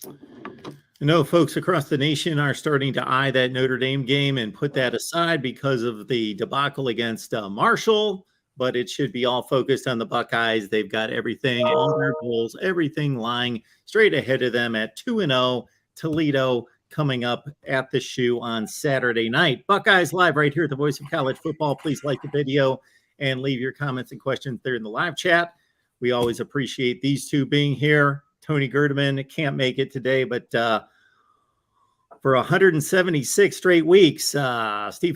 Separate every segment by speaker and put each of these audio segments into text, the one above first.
Speaker 1: I know folks across the nation are starting to eye that Notre Dame game and put that aside because of the debacle against Marshall, but it should be all focused on the Buckeyes. They've got everything, all their goals, everything lying straight ahead of them at 2-0. Toledo coming up at the Shoe on Saturday night. Buckeyes live right here at the Voice of College Football. Please like the video and leave your comments and questions there in the live chat. We always appreciate these two being here. Tony Gerdeman can't make it today, but for 176 straight weeks, Steve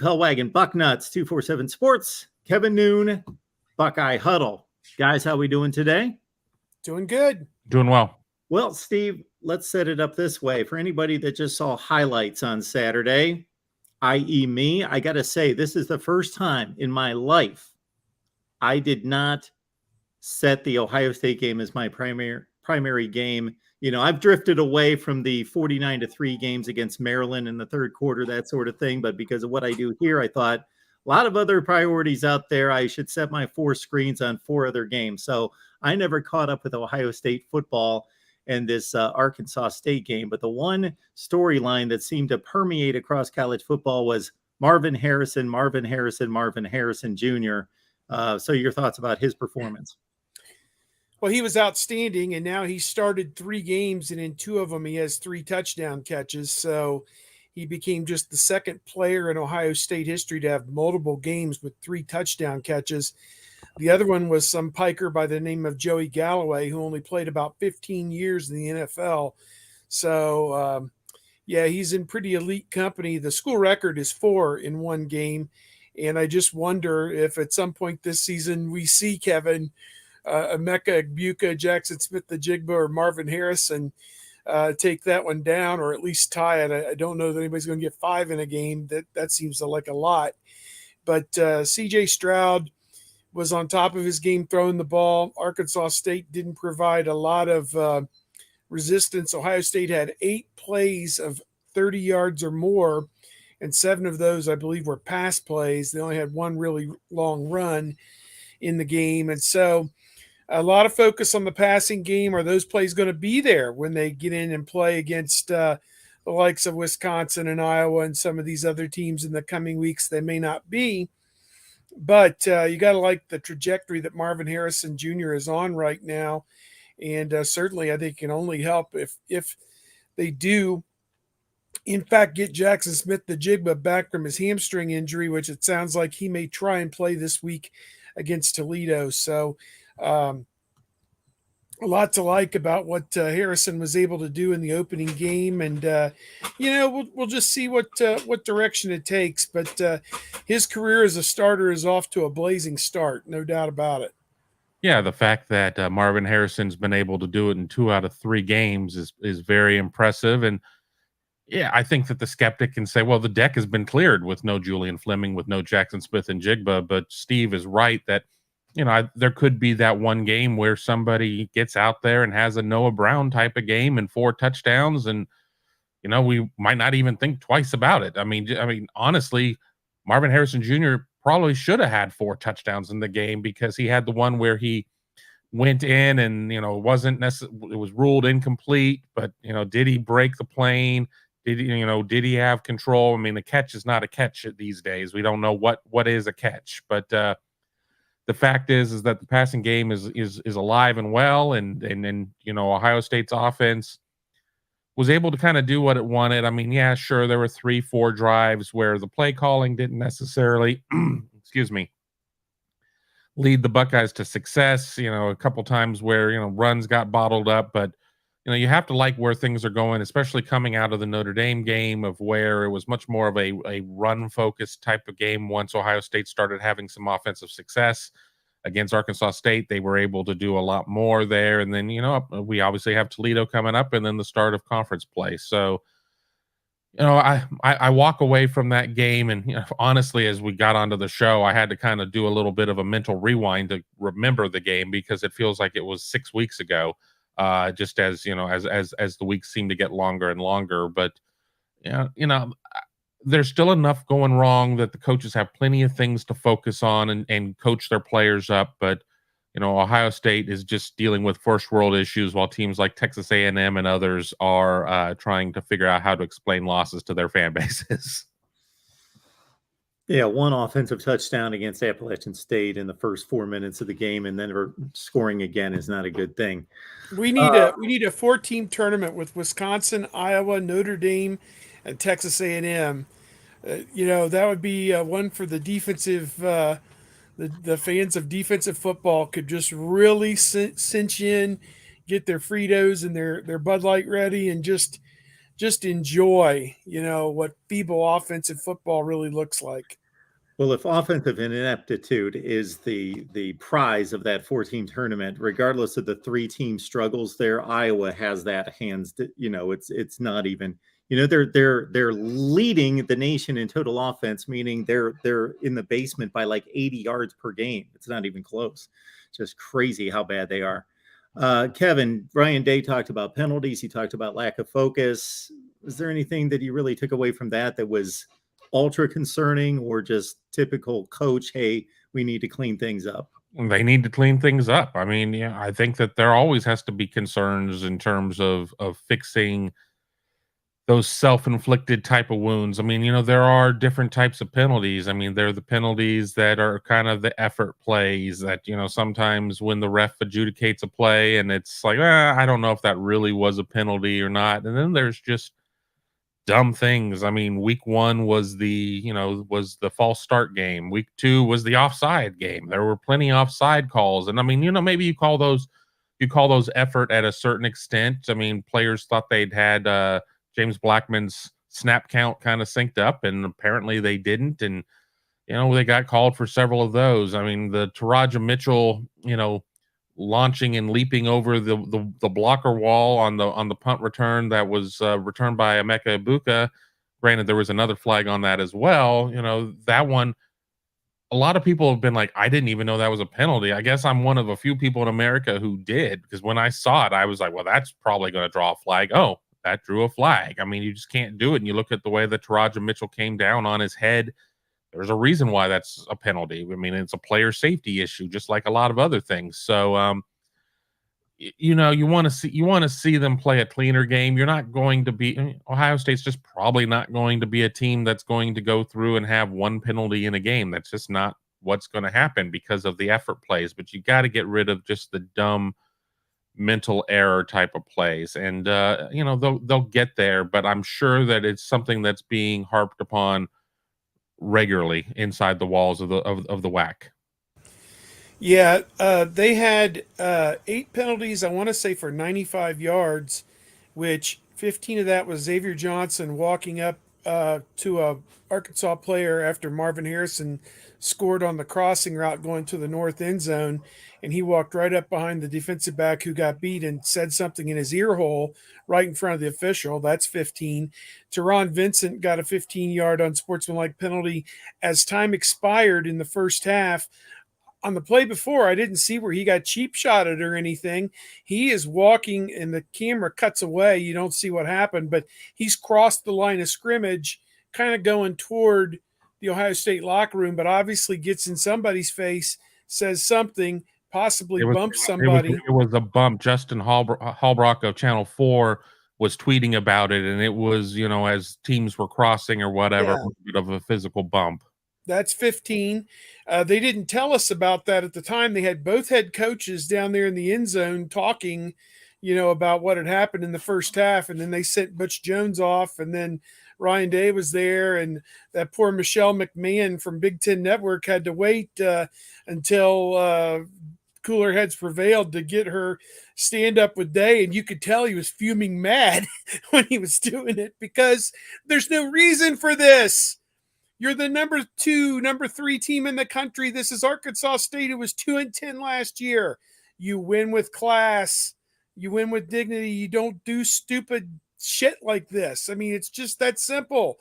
Speaker 1: Hellwagon, Bucknuts, 247 Sports, Kevin Noon, Buckeye Huddle. Guys, how we doing today?
Speaker 2: Doing good.
Speaker 3: Doing well.
Speaker 1: Well, Steve, let's set it up this way. For anybody that just saw highlights on Saturday, i.e. me, I got to say, this is the first time in my life I did not set the Ohio State game as my primary game. You know, I've drifted away from the 49-3 games against Maryland in the third quarter, that sort of thing. But because of what I do here, I thought a lot of other priorities out there. I should set my 4 screens on 4 other games. So I never caught up with Ohio State football and this Arkansas State game. But the one storyline that seemed to permeate across college football was Marvin Harrison Jr. So your thoughts about his performance?
Speaker 2: Well, he was outstanding, and now he started 3 games, and in 2 of them he has 3 touchdown catches. So he became just the second player in Ohio State history to have multiple games with 3 touchdown catches. The other one was some piker by the name of Joey Galloway, who only played about 15 years in the NFL. So, yeah, he's in pretty elite company. The school record is 4 in one game, and I just wonder if at some point this season we see Kevin Emeka Egbuka, Jackson Smith-Njigba, or Marvin Harrison take that one down, or at least tie it. I don't know that anybody's going to get 5 in a game. That seems like a lot. But C.J. Stroud was on top of his game throwing the ball. Arkansas State didn't provide a lot of resistance. Ohio State had 8 plays of 30 yards or more, and 7 of those, I believe, were pass plays. They only had 1 really long run in the game. And so a lot of focus on the passing game. Are those plays going to be there when they get in and play against the likes of Wisconsin and Iowa and some of these other teams in the coming weeks? They may not be, but you got to like the trajectory that Marvin Harrison Jr. is on right now. And certainly I think can only help if they do, in fact, get Jackson Smith-Njigba back from his hamstring injury, which it sounds like he may try and play this week against Toledo. So a lot to like about what Harrison was able to do in the opening game, and we'll just see what direction it takes. But his career as a starter is off to a blazing start, no doubt about it.
Speaker 3: Yeah, the fact that Marvin Harrison's been able to do it in 2 out of 3 games is very impressive. And yeah, I think that the skeptic can say, well, the deck has been cleared with no Julian Fleming, with no Jackson Smith-Njigba. But Steve is right that, there could be that one game where somebody gets out there and has a Noah Brown type of game and 4 touchdowns, and we might not even think twice about it. I mean, honestly, Marvin Harrison Jr. probably should have had 4 touchdowns in the game, because he had the one where he went in and it was ruled incomplete, but did he break the plane? Did he have control? I mean, the catch is not a catch these days. We don't know what is a catch, but the fact is that the passing game is alive and well, and Ohio State's offense was able to kind of do what it wanted. I mean, yeah, sure, there were 3-4 drives where the play calling didn't necessarily, lead the Buckeyes to success. A couple times where runs got bottled up, but you have to like where things are going, especially coming out of the Notre Dame game, of where it was much more of a run-focused type of game. Once Ohio State started having some offensive success against Arkansas State, they were able to do a lot more there. And then, we obviously have Toledo coming up, and then the start of conference play. So, I walk away from that game, and honestly, as we got onto the show, I had to kind of do a little bit of a mental rewind to remember the game, because it feels like it was 6 weeks ago. Just as as the weeks seem to get longer and longer. But there's still enough going wrong that the coaches have plenty of things to focus on and coach their players up. But Ohio State is just dealing with first world issues while teams like Texas A&M and others are trying to figure out how to explain losses to their fan bases.
Speaker 1: Yeah, one offensive touchdown against Appalachian State in the first 4 minutes of the game, and then scoring again is not a good thing.
Speaker 2: We need a 4-team tournament with Wisconsin, Iowa, Notre Dame, and Texas A&M. That would be one for the defensive. The fans of defensive football could just really cinch in, get their Fritos and their Bud Light ready, and just enjoy, what feeble offensive football really looks like.
Speaker 1: Well, if offensive ineptitude is the prize of that 14 tournament, regardless of the 3-team struggles there, Iowa has that hands. It's not even. They're leading the nation in total offense, meaning they're in the basement by like 80 yards per game. It's not even close. Just crazy how bad they are. Kevin, Ryan Day talked about penalties. He talked about lack of focus. Is there anything that you really took away from that was ultra concerning, or just typical coach, hey, we need to clean things up?
Speaker 3: They need to clean things up. I mean, I think that there always has to be concerns in terms of fixing those self-inflicted type of wounds. I mean, there are different types of penalties. I mean, there are the penalties that are kind of the effort plays that, sometimes when the ref adjudicates a play and it's like, I don't know if that really was a penalty or not. And then there's just dumb things. I mean, week 1 was the false start game. Week 2 was the offside game. There were plenty of offside calls. And I mean, maybe you call those effort at a certain extent. I mean, players thought they'd had James Blackman's snap count kind of synced up, and apparently they didn't. And, they got called for several of those. I mean, the Taraja Mitchell, launching and leaping over the blocker wall on the punt return that was returned by Emeka Ibuka. Granted, there was another flag on that as well. That one, a lot of people have been like, I didn't even know that was a penalty. I guess I'm one of a few people in America who did, because when I saw it, I was like, well, that's probably going to draw a flag. Oh, that drew a flag. I mean, you just can't do it. And you look at the way that Taraja Mitchell came down on his head. There's a reason why that's a penalty. I mean, it's a player safety issue, just like a lot of other things. So, you want to see them play a cleaner game. You're not going to be Ohio State's just probably not going to be a team that's going to go through and have one penalty in a game. That's just not what's going to happen because of the effort plays. But you got to get rid of just the dumb mental error type of plays, and they'll get there. But I'm sure that it's something that's being harped upon regularly inside the walls of the WAC.
Speaker 2: Yeah, they had 8 penalties, I want to say, for 95 yards, which 15 of that was Xavier Johnson walking up to a Arkansas player after Marvin Harrison scored on the crossing route going to the north end zone, and he walked right up behind the defensive back who got beat and said something in his ear hole right in front of the official. That's 15. Teron Vincent got a 15-yard unsportsmanlike penalty as time expired in the first half. On the play before, I didn't see where he got cheap shotted or anything. He is walking and the camera cuts away. You don't see what happened, but he's crossed the line of scrimmage, kind of going toward the Ohio State locker room, but obviously gets in somebody's face, says something, possibly bumps somebody.
Speaker 3: It was a bump. Justin Hallbrock of Channel 4 was tweeting about it, and it was, as teams were crossing or whatever, a bit of a physical bump.
Speaker 2: That's 15. They didn't tell us about that at the time. They had both head coaches down there in the end zone talking, about what had happened in the first half. And then they sent Butch Jones off, and then Ryan Day was there. And that poor Michelle McMahon from Big Ten Network had to wait until cooler heads prevailed to get her stand up with Day. And you could tell he was fuming mad when he was doing it, because there's no reason for this. You're the number 3 team in the country. This is Arkansas State. It was 2-10 last year. You win with class. You win with dignity. You don't do stupid shit like this. I mean, it's just that simple.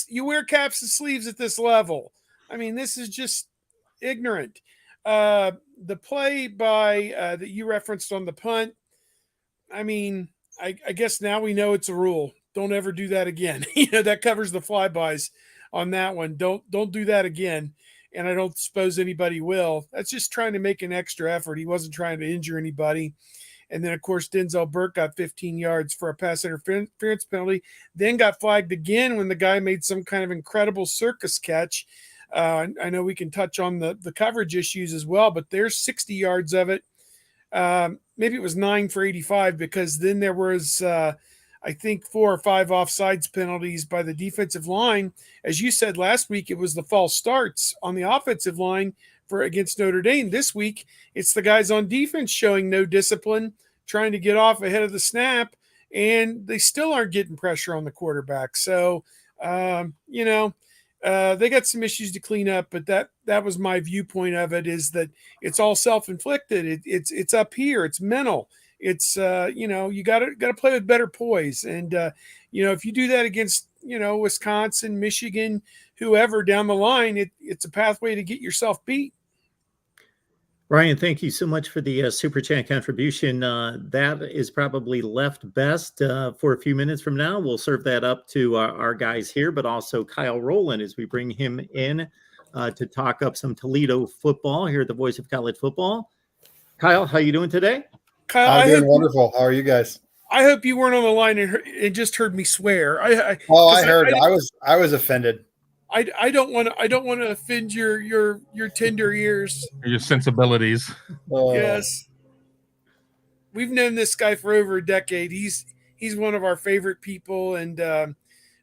Speaker 2: You wear caps and sleeves at this level. I mean, this is just ignorant. The play by that you referenced on the punt, I mean, I guess now we know it's a rule. Don't ever do that again. That covers the flybys on that one. Don't do that again. and I don't suppose anybody will. That's just trying to make an extra effort. He wasn't trying to injure anybody. And then, of course, Denzel Burke got 15 yards for a pass interference penalty, then got flagged again when the guy made some kind of incredible circus catch. I know we can touch on the coverage issues as well, but there's 60 yards of it. Maybe it was 9 for 85, because then there was, I think, 4 or 5 offsides penalties by the defensive line. As you said last week, it was the false starts on the offensive line against Notre Dame. This week, it's the guys on defense showing no discipline, trying to get off ahead of the snap, and they still aren't getting pressure on the quarterback. So, they got some issues to clean up, but that was my viewpoint of it, is that it's all self-inflicted. It's up here. It's mental. It's you got to play with better poise, and if you do that against Wisconsin, Michigan, whoever down the line, it's a pathway to get yourself beat.
Speaker 1: Ryan, thank you so much for the Super Chat contribution. That is probably left best for a few minutes from now. We'll serve that up to our guys here, but also Kyle Rowland as we bring him in to talk up some Toledo football here at the Voice of College Football. Kyle, how you doing today?
Speaker 2: Kyle,
Speaker 4: I'm doing wonderful. How are you guys?
Speaker 2: I hope you weren't on the line and just heard me swear.
Speaker 4: I heard. I was offended.
Speaker 2: I don't want to offend your tender ears.
Speaker 3: Your sensibilities.
Speaker 2: Yes. We've known this guy for over a decade. He's one of our favorite people, and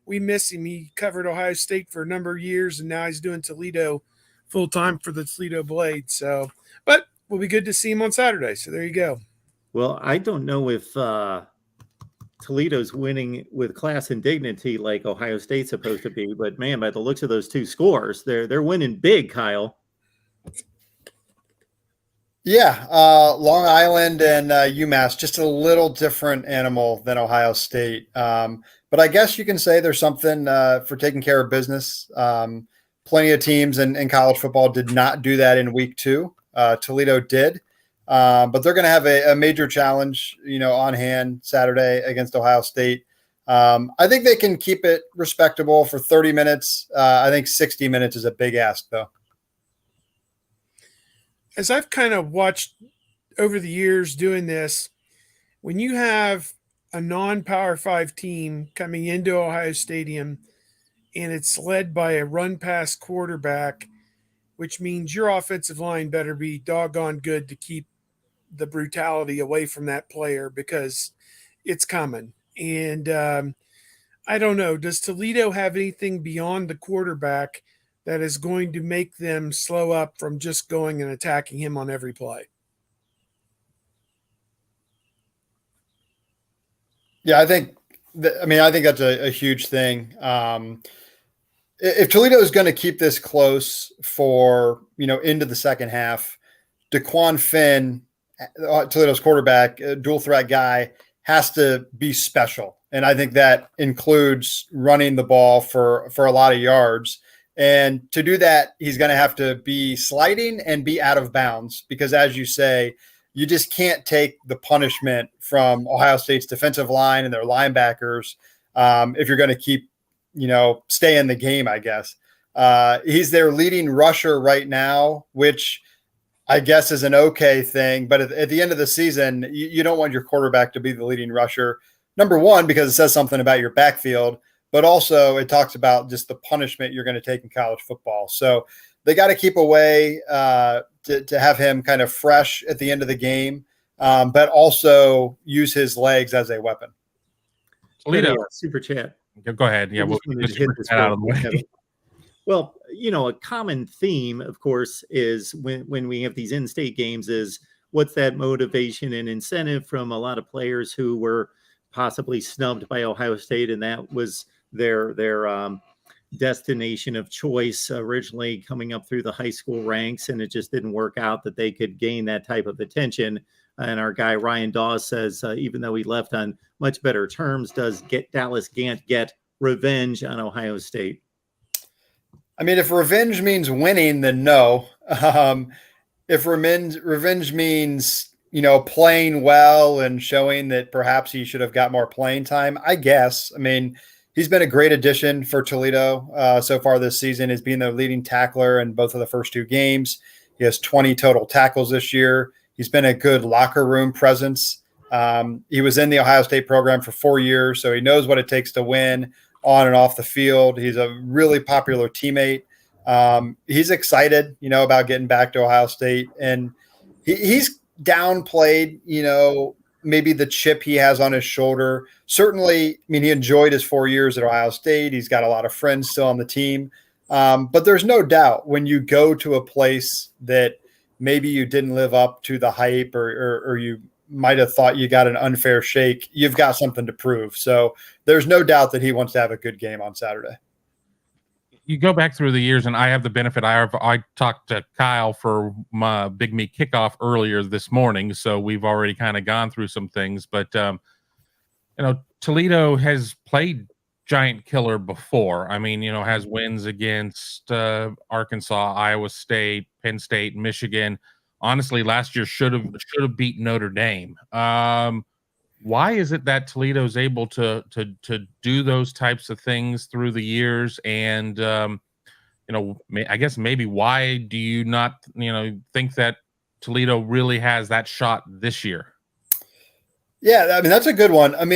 Speaker 2: we miss him. He covered Ohio State for a number of years, and now he's doing Toledo full time for the Toledo Blade. So, but we'll be good to see him on Saturday. So there you go.
Speaker 1: Well, I don't know if Toledo's winning with class and dignity like Ohio State's supposed to be, but man, by the looks of those two scores, they're winning big, Kyle.
Speaker 4: Yeah, Long Island and UMass, just a little different animal than Ohio State. But I guess you can say there's something for taking care of business. Plenty of teams in college football did not do that in week 2. Toledo did. But they're going to have a major challenge, on hand Saturday against Ohio State. I think they can keep it respectable for 30 minutes. I think 60 minutes is a big ask, though.
Speaker 2: As I've kind of watched over the years doing this, when you have a non-Power 5 team coming into Ohio Stadium and it's led by a run-pass quarterback, which means your offensive line better be doggone good to keep the brutality away from that player, because it's coming. And I don't know, does Toledo have anything beyond the quarterback that is going to make them slow up from just going and attacking him on every play?
Speaker 4: Yeah, I think that's a huge thing. If Toledo is going to keep this close for, into the second half, DeQuan Finn, Toledo's quarterback, dual threat guy, has to be special. And I think that includes running the ball for a lot of yards. And to do that, he's going to have to be sliding and be out of bounds, because, as you say, you just can't take the punishment from Ohio State's defensive line and their linebackers if you're going to keep, stay in the game, I guess. He's their leading rusher right now, which I guess is an okay thing. But at the end of the season, you don't want your quarterback to be the leading rusher. Number one, because it says something about your backfield, but also it talks about just the punishment you're going to take in college football. So they got to keep away to have him kind of fresh at the end of the game, but also use his legs as a weapon.
Speaker 3: Toledo.
Speaker 1: Super chat.
Speaker 3: Go ahead. Yeah, we'll
Speaker 1: hit this
Speaker 3: out of the way.
Speaker 1: Well, a common theme, of course, is when we have these in-state games is what's that motivation and incentive from a lot of players who were possibly snubbed by Ohio State, and that was their destination of choice originally coming up through the high school ranks, and it just didn't work out that they could gain that type of attention. And our guy Ryan Dawes says, even though he left on much better terms, does Dallas Gant get revenge on Ohio State?
Speaker 4: I mean, if revenge means winning, then no. If revenge means, playing well and showing that perhaps he should have got more playing time, I guess. I mean, he's been a great addition for Toledo so far this season, as being their leading tackler in both of the first 2 games. He has 20 total tackles this year. He's been a good locker room presence. He was in the Ohio State program for 4 years, so he knows what it takes to win on and off the field. He's a really popular teammate. He's excited, about getting back to Ohio State, and he's downplayed, maybe the chip he has on his shoulder. Certainly, he enjoyed his 4 years at Ohio State. He's got a lot of friends still on the team. But there's no doubt when you go to a place that maybe you didn't live up to the hype, or you might have thought you got an unfair shake, you've got something to prove. So there's no doubt that he wants to have a good game on Saturday.
Speaker 3: You go back through the years, and I have the benefit. I talked to Kyle for my Big Me kickoff earlier this morning, so we've already kind of gone through some things. But Toledo has played giant killer before. Has wins against Arkansas, Iowa State, Penn State, Michigan. Honestly, last year should have beat Notre Dame. Why is it that Toledo's able to do those types of things through the years? And I guess maybe why do you not think that Toledo really has that shot this year?
Speaker 4: Yeah, that's a good one. And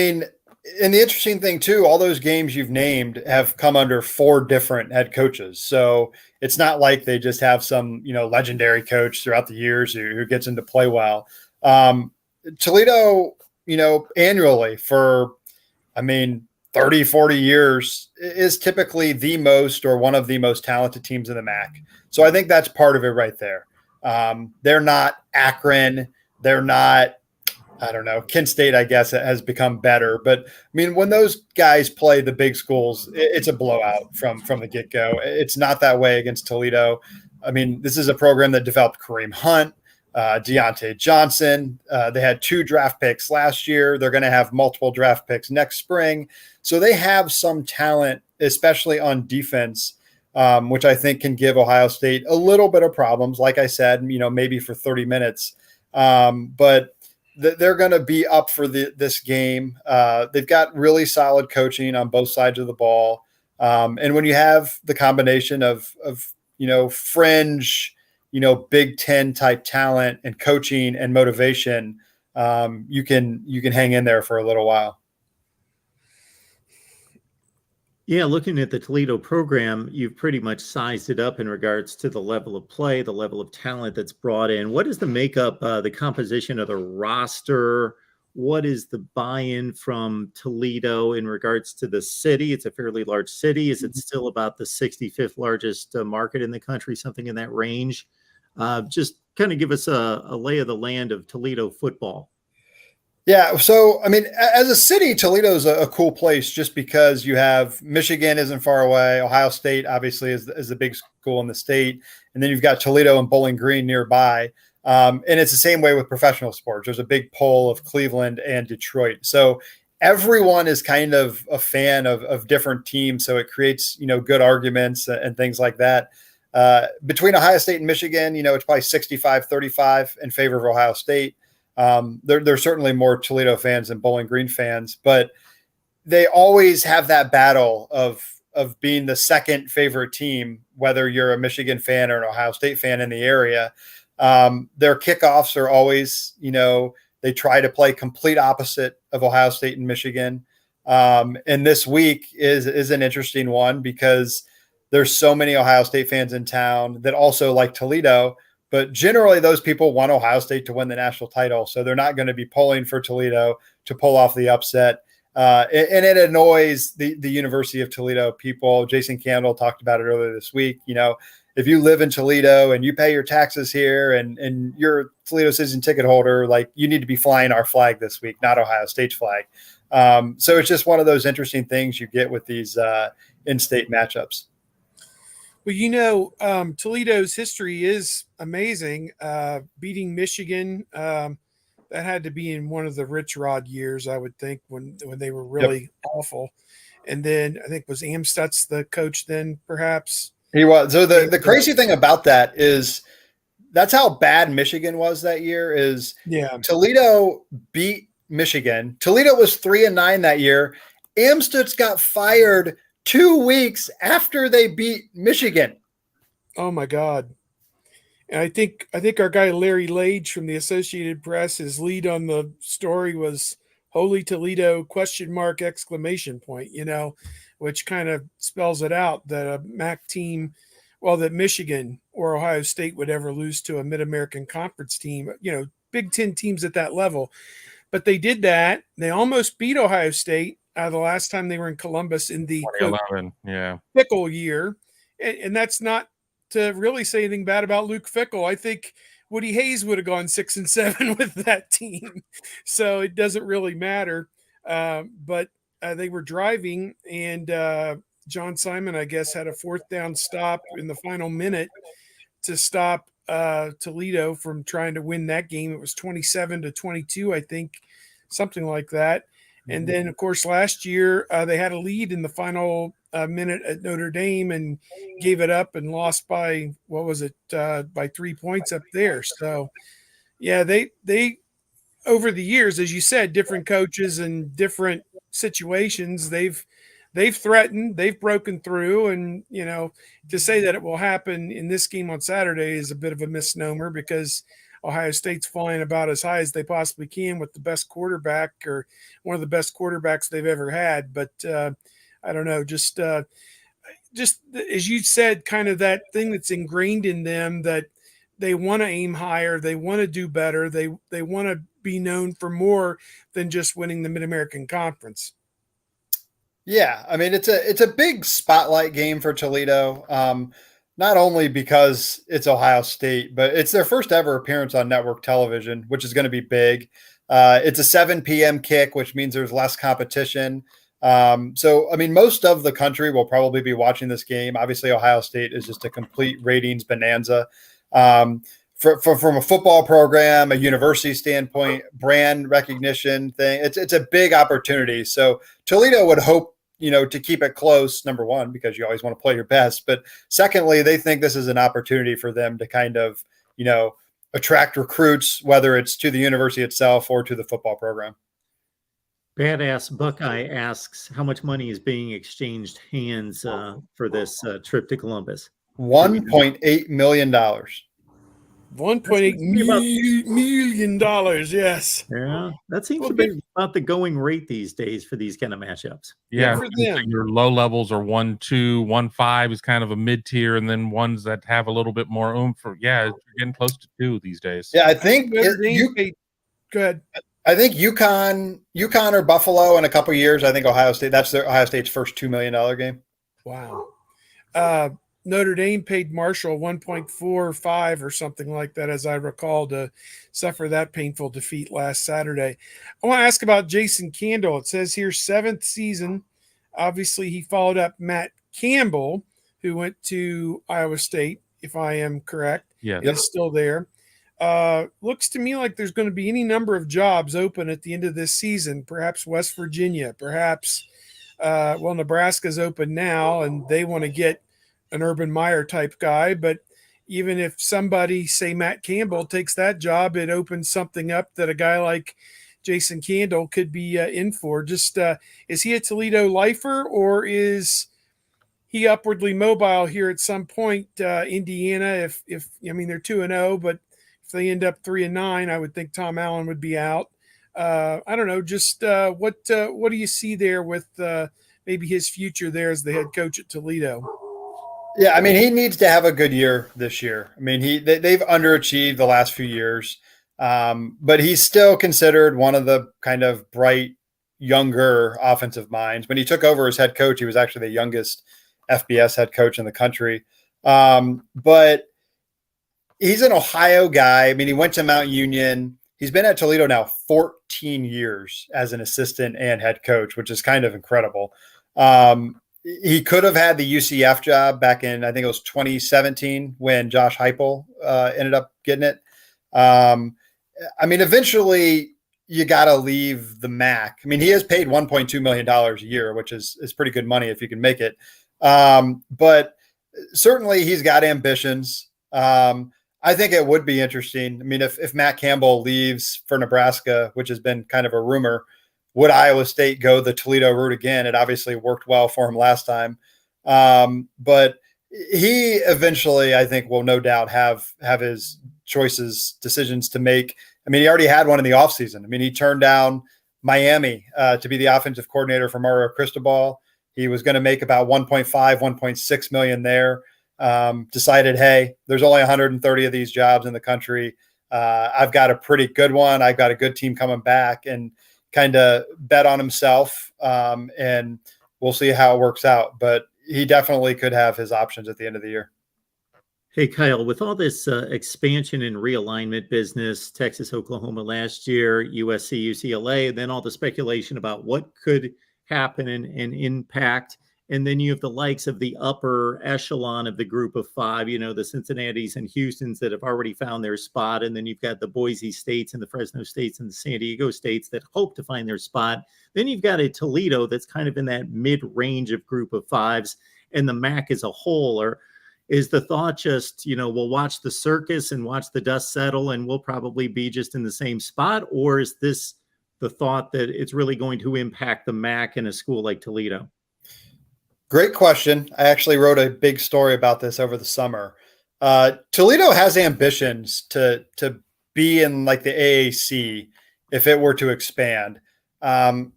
Speaker 4: the interesting thing too, all those games you've named have come under 4 different head coaches. So it's not like they just have some, legendary coach throughout the years who gets into play well. Toledo, annually for, 30, 40 years is typically the most, or one of the most talented teams in the MAC. So I think that's part of it right there. They're not Akron. They're not, Kent State, I guess, has become better. But when those guys play the big schools, it's a blowout from the get-go. It's not that way against Toledo. This is a program that developed Kareem Hunt, Deontay Johnson. They had 2 draft picks last year. They're going to have multiple draft picks next spring. So they have some talent, especially on defense, which I think can give Ohio State a little bit of problems. Like I said, maybe for 30 minutes. But they're going to be up for this game. They've got really solid coaching on both sides of the ball. And when you have the combination of fringe, Big Ten type talent and coaching and motivation, you can hang in there for a little while.
Speaker 1: Yeah, looking at the Toledo program, you've pretty much sized it up in regards to the level of play, the level of talent that's brought in. What is the makeup, the composition of the roster? What is the buy-in from Toledo in regards to the city? It's a fairly large city. Is it still about the 65th largest market in the country, something in that range? Just kind of give us a lay of the land of Toledo football.
Speaker 4: Yeah. So, as a city, Toledo is a cool place just because you have Michigan isn't far away. Ohio State obviously is the big school in the state. And then you've got Toledo and Bowling Green nearby. And it's the same way with professional sports. There's a big pull of Cleveland and Detroit. So everyone is kind of a fan of different teams. So it creates, good arguments and things like that. Between Ohio State and Michigan, it's probably 65-35 in favor of Ohio State. There's certainly more Toledo fans than Bowling Green fans, but they always have that battle of being the second favorite team, whether you're a Michigan fan or an Ohio State fan in the area. Their kickoffs are always, they try to play complete opposite of Ohio State and Michigan. And this week is an interesting one because there's so many Ohio State fans in town that also like Toledo. But generally, those people want Ohio State to win the national title, so they're not going to be pulling for Toledo to pull off the upset. And it annoys the University of Toledo people. Jason Candle talked about it earlier this week. If you live in Toledo and you pay your taxes here and you're a Toledo season ticket holder, you need to be flying our flag this week, not Ohio State's flag. So it's just one of those interesting things you get with these in-state matchups.
Speaker 2: Well, Toledo's history is amazing. Beating Michigan, that had to be in one of the Rich Rod years, I would think, when they were really awful. And then I think was Amstutz the coach then, perhaps?
Speaker 4: He was. So the crazy thing about that is that's how bad Michigan was that year. Toledo beat Michigan. Toledo was 3-9 that year, Amstutz got fired 2 weeks after they beat Michigan.
Speaker 2: Oh my God. And I think our guy Larry Lage from the Associated Press, his lead on the story was "Holy Toledo?" ? Exclamation point. Which kind of spells it out that a MAC team, well, that Michigan or Ohio State would ever lose to a Mid-American Conference team. Big Ten teams at that level, but they did that. They almost beat Ohio State the last time they were in Columbus in the
Speaker 3: 2011, yeah,
Speaker 2: Fickle year, and that's not to really say anything bad about Luke Fickle. I think Woody Hayes would have gone 6-7 with that team, so it doesn't really matter. But they were driving, and John Simon, I guess, had a fourth down stop in the final minute to stop Toledo from trying to win that game. It was 27-22, I think, something like that. And then, of course, last year they had a lead in the final minute at Notre Dame and gave it up and lost by, by 3 points up there. So, yeah, they over the years, as you said, different coaches and different situations, they've threatened, they've broken through, and to say that it will happen in this game on Saturday is a bit of a misnomer, because Ohio State's flying about as high as they possibly can with the best quarterback, or one of the best quarterbacks they've ever had. But I don't know, just as you said, kind of that thing that's ingrained in them, that they want to aim higher, they want to do better, they want to be known for more than just winning the Mid-American Conference.
Speaker 4: Yeah, I mean, it's a big spotlight game for Toledo. Not only because it's Ohio State, but it's their first ever appearance on network television, which is going to be big. It's a 7 p.m. kick, which means there's less competition. So, I mean, most of the country will probably be watching this game. Obviously, Ohio State is just a complete ratings bonanza. From a football program, a university standpoint, brand recognition thing, it's a big opportunity. So Toledo would hope, to keep it close, number one, because you always want to play your best. But secondly, they think this is an opportunity for them to kind of, attract recruits, whether it's to the university itself or to the football program.
Speaker 1: Badass Buckeye asks, how much money is being exchanged hands for this trip to Columbus?
Speaker 4: $1.8 million.
Speaker 2: $1.8 million, yes.
Speaker 1: Yeah, that seems to be about the going rate these days for these kind of matchups.
Speaker 3: Yeah,
Speaker 2: for them.
Speaker 3: Your low levels are 1-2, 1-5 is kind of a mid tier, and then ones that have a little bit more oomph. You're getting close to 2 these days.
Speaker 4: Yeah, I think
Speaker 2: go ahead.
Speaker 4: I think UConn or Buffalo in a couple of years. I think Ohio State. That's Ohio State's first $2 million game.
Speaker 2: Wow. Notre Dame paid Marshall 1.45 or something like that, as I recall, to suffer that painful defeat last Saturday. I want to ask about Jason Candle. It says here 7th season. Obviously, he followed up Matt Campbell, who went to Iowa State, if I am correct.
Speaker 3: Yeah,
Speaker 2: is still there. Looks to me like there's going to be any number of jobs open at the end of this season. Perhaps West Virginia, perhaps Nebraska's open now, and they want to get an Urban Meyer type guy. But even if somebody, say Matt Campbell, takes that job, it opens something up that a guy like Jason Candle could be in for. Just is he a Toledo lifer, or is he upwardly mobile here at some point? Indiana, if I mean, they're 2-0, but if they end up 3-9, I would think Tom Allen would be out. I don't know. Just what do you see there with maybe his future there as the head coach at Toledo?
Speaker 4: Yeah, I mean, he needs to have a good year this year. I mean, they've underachieved the last few years, but he's still considered one of the kind of bright, younger offensive minds. When he took over as head coach, he was actually the youngest FBS head coach in the country. But he's an Ohio guy. I mean, he went to Mount Union. He's been at Toledo now 14 years as an assistant and head coach, which is kind of incredible. He could have had the UCF job back in, I think it was 2017 when Josh Heupel ended up getting it. I mean, eventually you got to leave the MAC. I mean, he has paid $1.2 million a year, which is pretty good money if you can make it. But certainly he's got ambitions. I think it would be interesting. I mean, if Matt Campbell leaves for Nebraska, which has been kind of a rumor, would Iowa State go the Toledo route again? It obviously worked well for him last time. But he eventually, I think, will no doubt have his decisions to make. I mean, he already had one in the offseason. I mean, he turned down Miami to be the offensive coordinator for Mario Cristobal. He was going to make about 1.5, 1.6 million there. Decided, hey, there's only 130 of these jobs in the country. I've got a pretty good one. I've got a good team coming back, and kind of bet on himself. And we'll see how it works out. But he definitely could have his options at the end of the year.
Speaker 1: Hey, Kyle, with all this expansion and realignment business, Texas, Oklahoma last year, USC, UCLA, and then all the speculation about what could happen and impact. And then you have the likes of the upper echelon of the group of five, the Cincinnatis and Houstons that have already found their spot. And then you've got the Boise States and the Fresno States and the San Diego States that hope to find their spot. Then you've got a Toledo that's kind of in that mid-range of group of fives, and the MAC as a whole. Or is the thought just, we'll watch the circus and watch the dust settle and we'll probably be just in the same spot? Or is this the thought that it's really going to impact the MAC in a school like Toledo?
Speaker 4: Great question. I actually wrote a big story about this over the summer. Toledo has ambitions to be in like the AAC if it were to expand. I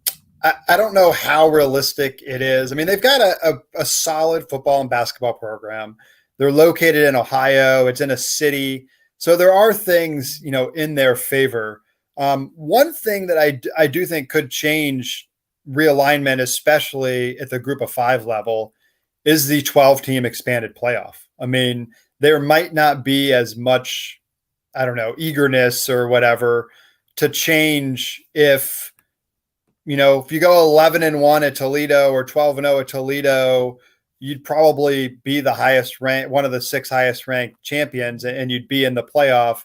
Speaker 4: don't know how realistic it is. I mean, they've got a solid football and basketball program. They're located in Ohio. It's in a city. So there are things, in their favor. One thing that I do think could change realignment, especially at the group of five level, is the 12-team expanded playoff. I mean, there might not be as much, eagerness or whatever to change if you go 11-1 at Toledo or 12-0 at Toledo, you'd probably be the highest ranked, one of the 6 highest ranked champions, and you'd be in the playoff.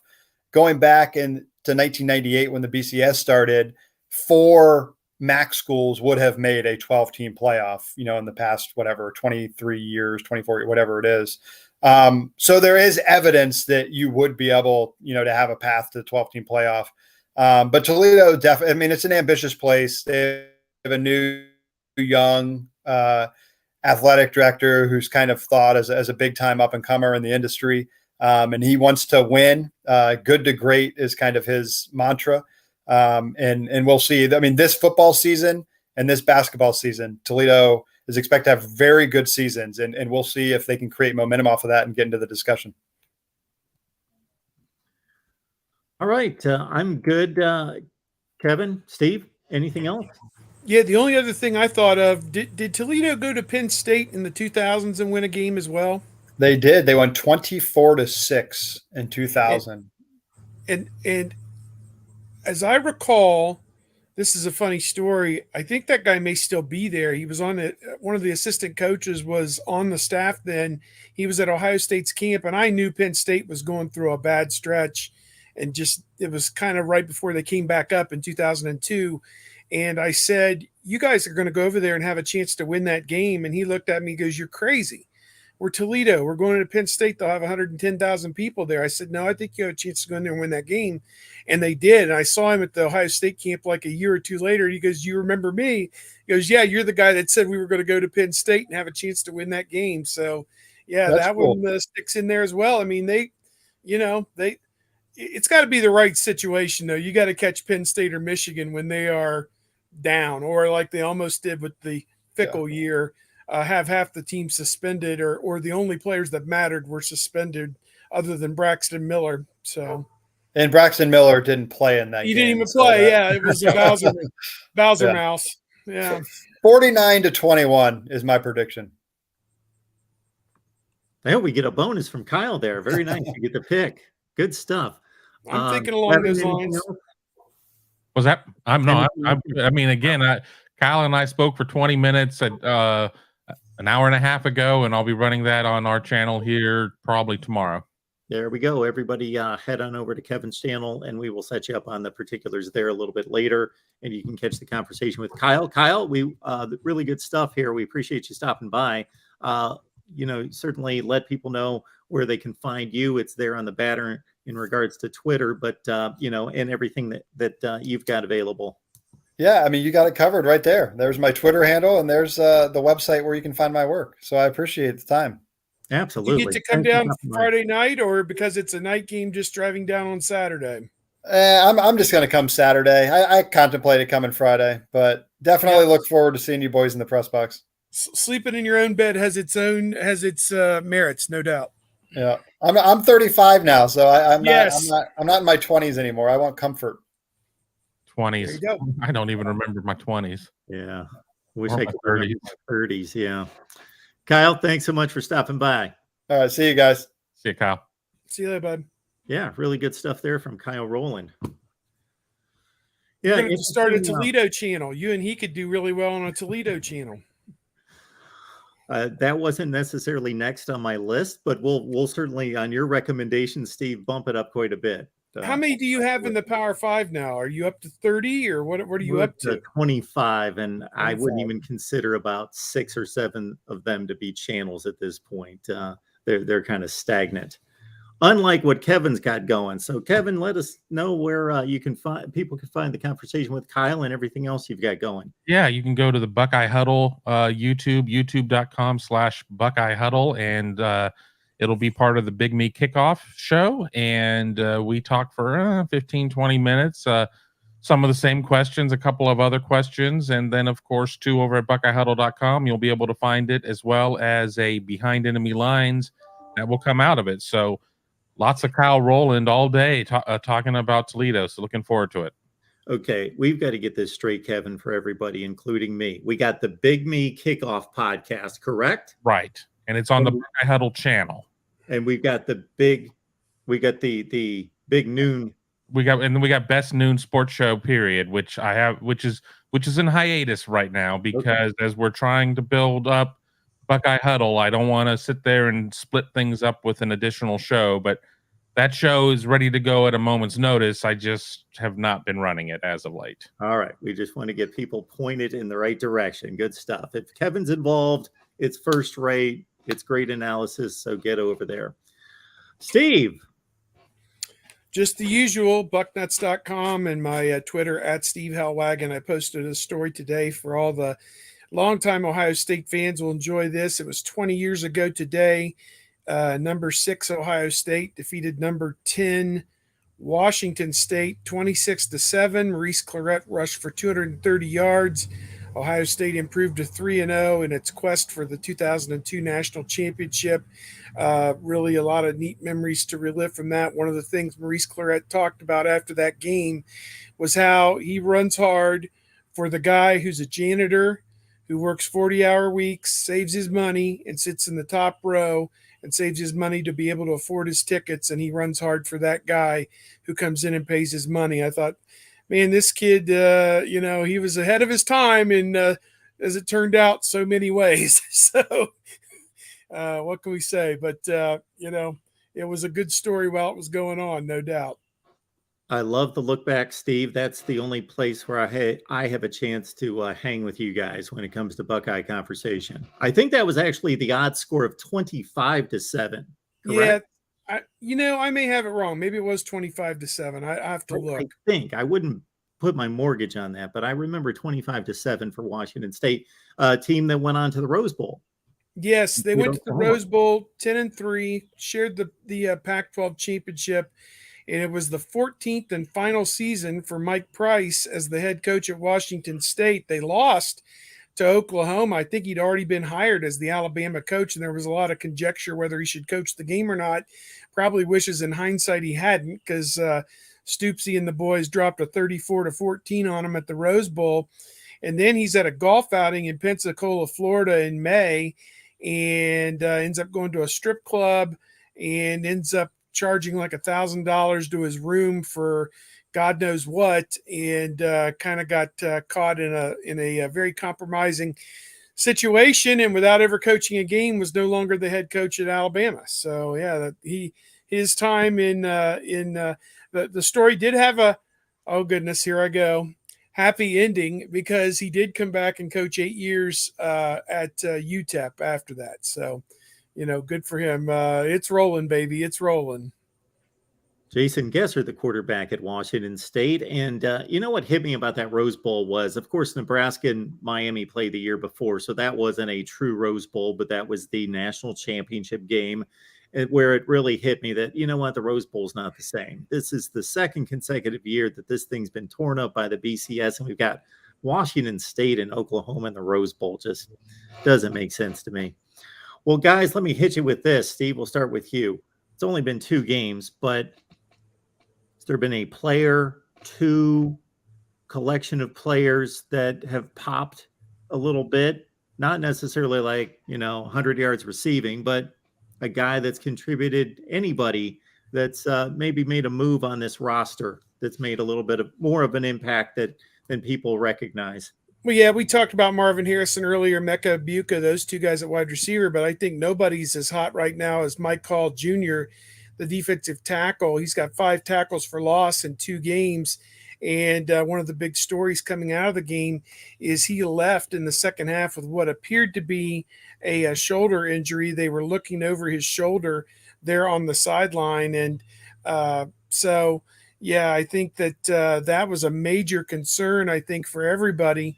Speaker 4: Going back to 1998 when the BCS started, 4 MAC schools would have made a 12-team playoff, in the past, 23 years, 24, whatever it is. So there is evidence that you would be able, to have a path to the 12-team playoff. But Toledo, definitely, it's an ambitious place. They have a new, young athletic director who's kind of thought as a big-time up-and-comer in the industry. And he wants to win. Good to great is kind of his mantra. And we'll see. This football season and this basketball season, Toledo is expected to have very good seasons, and we'll see if they can create momentum off of that and get into the discussion.
Speaker 1: All right. I'm good. Kevin, Steve, anything else?
Speaker 2: Yeah, the only other thing I thought of, did Toledo go to Penn State in the 2000s and win a game as well?
Speaker 4: They did. They won 24-6 in 2000.
Speaker 2: And as I recall, this is a funny story. I think that guy may still be there. He was on one of the assistant coaches was on the staff then. He was at Ohio State's camp, and I knew Penn State was going through a bad stretch, and it was kind of right before they came back up in 2002. And I said, you guys are going to go over there and have a chance to win that game. And he looked at me and goes, you're crazy. We're Toledo. We're going to Penn State. They'll have 110,000 people there. I said, no, I think you have a chance to go in there and win that game. And they did. And I saw him at the Ohio State camp like a year or two later. He goes, you remember me? He goes, yeah, you're the guy that said we were going to go to Penn State and have a chance to win that game. So, yeah,
Speaker 4: that's
Speaker 2: that
Speaker 4: cool.
Speaker 2: one sticks in there as well. It's got to be the right situation, though. You got to catch Penn State or Michigan when they are down, or like they almost did with the Fickle year, have half the team suspended, or the only players that mattered were suspended other than Braxton Miller. So,
Speaker 4: and Braxton Miller didn't play in that game.
Speaker 2: He didn't even play. Yeah, it was a Bowser mouse. Yeah.
Speaker 4: 49-21 is my prediction.
Speaker 1: I hope we get a bonus from Kyle there. Very nice. You get the pick. Good stuff.
Speaker 2: I'm thinking along those lines.
Speaker 3: Was that? Again, Kyle and I spoke for 20 minutes an hour and a half ago, and I'll be running that on our channel here probably tomorrow.
Speaker 1: There we go. Everybody head on over to Kevin's channel, and we will set you up on the particulars there a little bit later, and you can catch the conversation with Kyle. Kyle, we really good stuff here. We appreciate you stopping by. Certainly let people know where they can find you. It's there on the banner in regards to Twitter, but and everything that you've got available.
Speaker 4: Yeah, I mean, you got it covered right there. There's my Twitter handle, and there's the website where you can find my work. So I appreciate the time.
Speaker 2: You
Speaker 1: Absolutely.
Speaker 2: get to come
Speaker 1: Thank you
Speaker 2: down
Speaker 1: so much.
Speaker 2: Friday night, or because it's a night game, just driving down on Saturday?
Speaker 4: I'm just going to come Saturday. I contemplated coming Friday, but definitely look forward to seeing you boys in the press box.
Speaker 2: Sleeping in your own bed has its merits, no doubt.
Speaker 4: Yeah, I'm 35 now, so I'm
Speaker 2: Yes.
Speaker 4: not in my 20s anymore. I want comfort.
Speaker 3: 20s.
Speaker 2: There you go.
Speaker 3: I don't even remember my 20s.
Speaker 1: Yeah. Wish
Speaker 3: Or
Speaker 1: I
Speaker 3: my
Speaker 1: could remember
Speaker 3: 30s.
Speaker 1: my 30s. Yeah. Kyle, thanks so much for stopping by.
Speaker 4: All right, see you guys.
Speaker 3: See you, Kyle.
Speaker 2: See you later, bud.
Speaker 1: Yeah, really good stuff there from Kyle Rowland.
Speaker 2: You're
Speaker 1: Yeah,
Speaker 2: going to start a
Speaker 1: interesting,
Speaker 2: Toledo channel. You and he could do really well on a Toledo channel.
Speaker 1: that wasn't necessarily next on my list, but we'll certainly, on your recommendation, Steve, bump it up quite a bit.
Speaker 2: How many do you have in the Power 5 now? Are you up to 30, or what are you
Speaker 1: We're
Speaker 2: up to?
Speaker 1: 25, and I wouldn't
Speaker 2: 25.
Speaker 1: even consider about 6 or 7 of them to be channels at this point. They're kind of stagnant, unlike what Kevin's got going. So, Kevin, let us know where you can find people can find the conversation with Kyle and everything else you've got going.
Speaker 3: Yeah, you can go to the Buckeye Huddle youtube.com/Buckeye Huddle, and it'll be part of the Big Me Kickoff show. And we talk for 15, 20 minutes. Some of the same questions, a couple of other questions. And then, of course, too, over at BuckeyeHuddle.com, you'll be able to find it, as well as a Behind Enemy Lines that will come out of it. So lots of Kyle Rowland all day talking about Toledo. So looking forward to it.
Speaker 1: Okay, we've got to get this straight, Kevin, for everybody, including me. We got the Big Me Kickoff podcast, correct?
Speaker 3: Right. And it's on the Buckeye Huddle channel.
Speaker 1: And we've got the big noon.
Speaker 3: We got Best Noon Sports Show period, which is in hiatus right now because as we're trying to build up Buckeye Huddle, I don't want to sit there and split things up with an additional show, but that show is ready to go at a moment's notice. I just have not been running it as of late.
Speaker 1: All right, we just want to get people pointed in the right direction. Good stuff. If Kevin's involved, it's first rate. It's great analysis, so get over there. Steve.
Speaker 2: Just the usual, bucknuts.com and my Twitter at Steve Hellwagon. I posted a story today for all the longtime Ohio State fans will enjoy this. It was 20 years ago today. Number 6 Ohio State defeated number 10 Washington State 26-7. Maurice Clarett rushed for 230 yards. Ohio State improved to 3-0 in its quest for the 2002 national championship. Really a lot of neat memories to relive from that. One of the things Maurice Clarett talked about after that game was how he runs hard for the guy who's a janitor, who works 40-hour weeks, saves his money, and sits in the top row and saves his money to be able to afford his tickets. And he runs hard for that guy who comes in and pays his money. I thought, man, this kid, he was ahead of his time in, as it turned out, so many ways. So what can we say? But, it was a good story while it was going on, no doubt.
Speaker 1: I love the look back, Steve. That's the only place where I have a chance to hang with you guys when it comes to Buckeye conversation. I think that was actually the odd score of 25-7. Correct?
Speaker 2: Yeah, I may have it wrong. Maybe it was 25-7. I have to look.
Speaker 1: I think I wouldn't put my mortgage on that, but I remember 25-7 for Washington State, a team that went on to the Rose Bowl.
Speaker 2: Yes, they went to the Rose Bowl 10-3, shared the Pac-12 championship. And it was the 14th and final season for Mike Price as the head coach at Washington State. They lost to Oklahoma. I think he'd already been hired as the Alabama coach, and there was a lot of conjecture whether he should coach the game or not. Probably wishes in hindsight he hadn't, because Stoopsy and the boys dropped a 34-14 on him at the Rose Bowl. And then he's at a golf outing in Pensacola, Florida in May, and ends up going to a strip club and ends up charging like $1,000 to his room for God knows what, and kind of got caught in a very compromising situation, and without ever coaching a game was no longer the head coach at Alabama. So yeah, his time in the story did have a, oh goodness, here I go, happy ending, because he did come back and coach 8 years at UTEP after that. So good for him. It's rolling, baby. It's rolling.
Speaker 1: Jason Gesser, the quarterback at Washington State. And you know what hit me about that Rose Bowl was, of course, Nebraska and Miami played the year before. So that wasn't a true Rose Bowl, but that was the national championship game where it really hit me that, you know what, the Rose Bowl's not the same. This is the second consecutive year that this thing's been torn up by the BCS. And we've got Washington State and Oklahoma in the Rose Bowl. Just doesn't make sense to me. Well, guys, let me hit you with this. Steve, we'll start with you. It's only been 2 games, but has there been a player, 2 collection of players that have popped a little bit? Not necessarily like, 100 yards receiving, but a guy that's contributed, anybody that's maybe made a move on this roster that's made a little bit of more of an impact than people recognize.
Speaker 2: Well, yeah, we talked about Marvin Harrison earlier, Mecca Buka, those 2 guys at wide receiver, but I think nobody's as hot right now as Mike Hall Jr., the defensive tackle. He's got 5 tackles for loss in 2 games. And one of the big stories coming out of the game is he left in the second half with what appeared to be a shoulder injury. They were looking over his shoulder there on the sideline. And so, yeah, I think that that was a major concern, I think, for everybody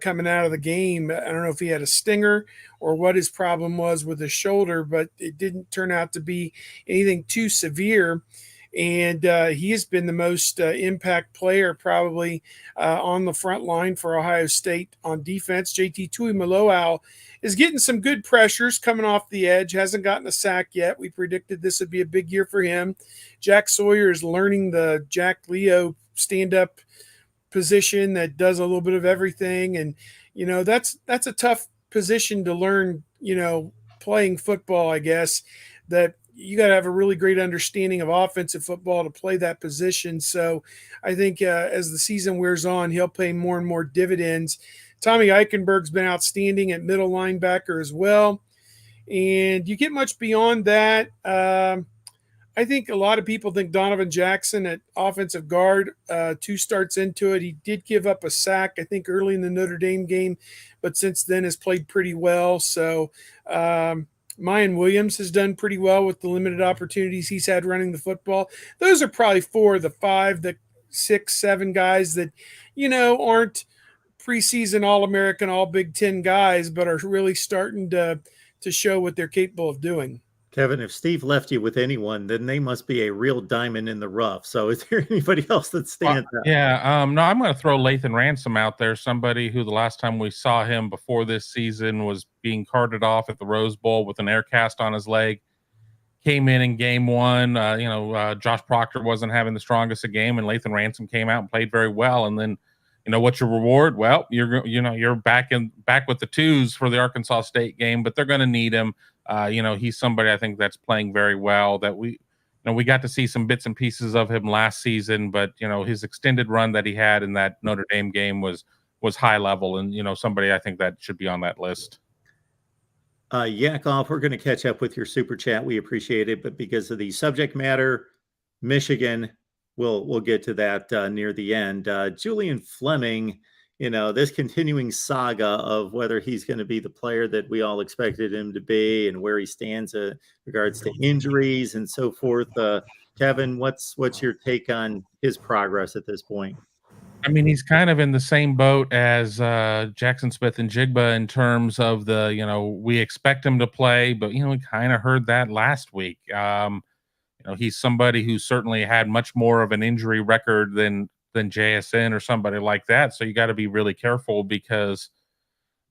Speaker 2: coming out of the game. I don't know if he had a stinger or what his problem was with his shoulder, but it didn't turn out to be anything too severe. And he has been the most impact player probably on the front line for Ohio State on defense. JT Tuimoloau is getting some good pressures coming off the edge, hasn't gotten a sack yet. We predicted this would be a big year for him. Jack Sawyer is learning the Jack Leo stand-up position that does a little bit of everything. And, that's a tough position to learn, playing football, I guess, that you got to have a really great understanding of offensive football to play that position. So I think as the season wears on, he'll pay more and more dividends. Tommy Eichenberg's been outstanding at middle linebacker as well. And you get much beyond that. I think a lot of people think Donovan Jackson at offensive guard, 2 starts into it. He did give up a sack, I think, early in the Notre Dame game, but since then has played pretty well. So, Mayan Williams has done pretty well with the limited opportunities he's had running the football. Those are probably 4 of the 5, the 6, 7 guys that, aren't preseason All-American, all Big Ten guys, but are really starting to show what they're capable of doing.
Speaker 1: Kevin, if Steve left you with anyone, then they must be a real diamond in the rough. So is there anybody else that stands out?
Speaker 3: Yeah. No, I'm going to throw Lathan Ransom out there, somebody who the last time we saw him before this season was being carted off at the Rose Bowl with an air cast on his leg. Came in game 1. Josh Proctor wasn't having the strongest of game, and Lathan Ransom came out and played very well. And then, what's your reward? Well, you're back with the 2s for the Arkansas State game, but they're going to need him. He's somebody I think that's playing very well that we got to see some bits and pieces of him last season, but his extended run that he had in that Notre Dame game was high level, and somebody I think that should be on that list.
Speaker 1: Yakov, we're going to catch up with your super chat. We appreciate it, but because of the subject matter, Michigan, we'll get to that near the end. Julian Fleming, this continuing saga of whether he's going to be the player that we all expected him to be and where he stands in regards to injuries and so forth. Kevin, what's your take on his progress at this point?
Speaker 3: I mean, he's kind of in the same boat as Jackson Smith and Jigba in terms of we expect him to play, but, we kind of heard that last week. He's somebody who certainly had much more of an injury record than JSN or somebody like that. So you got to be really careful because,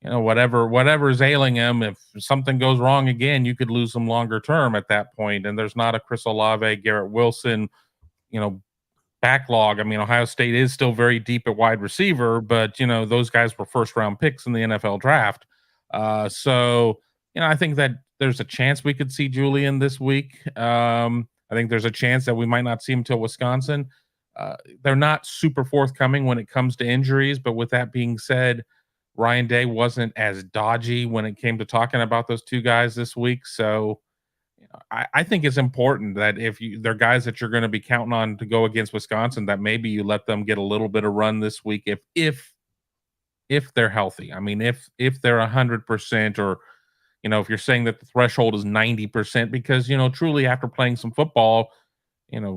Speaker 3: whatever's ailing him, if something goes wrong again, you could lose him longer term at that point. And there's not a Chris Olave, Garrett Wilson, backlog. I mean, Ohio State is still very deep at wide receiver, but, those guys were first round picks in the NFL draft. So, I think that there's a chance we could see Julian this week. I think there's a chance that we might not see him till Wisconsin. They're not super forthcoming when it comes to injuries, but with that being said, Ryan Day wasn't as dodgy when it came to talking about those 2 guys this week. So I think it's important that if they're guys that you're going to be counting on to go against Wisconsin, that maybe you let them get a little bit of run this week if they're healthy. I mean, if they're 100%, or if you're saying that the threshold is 90%, because truly after playing some football,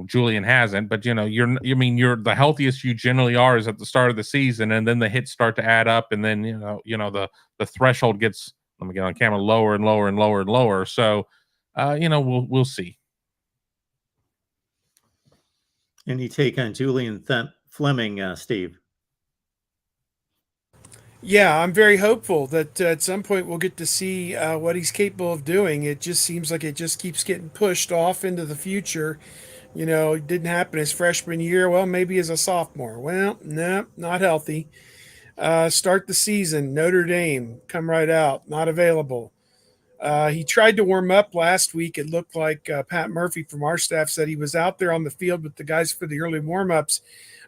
Speaker 3: Julian hasn't, but you're the healthiest you generally are is at the start of the season, and then the hits start to add up, and then the threshold gets, let me get on camera, lower and lower and lower and lower. So we'll see.
Speaker 1: Any take on Julian Fleming, Steve?
Speaker 2: Yeah, I'm very hopeful that at some point we'll get to see what he's capable of doing. It just seems like it just keeps getting pushed off into the future. It didn't happen his freshman year. Well, maybe as a sophomore. Well, no, not healthy. Start the season, Notre Dame, come right out, not available. He tried to warm up last week. It looked like Pat Murphy from our staff said he was out there on the field with the guys for the early warm-ups,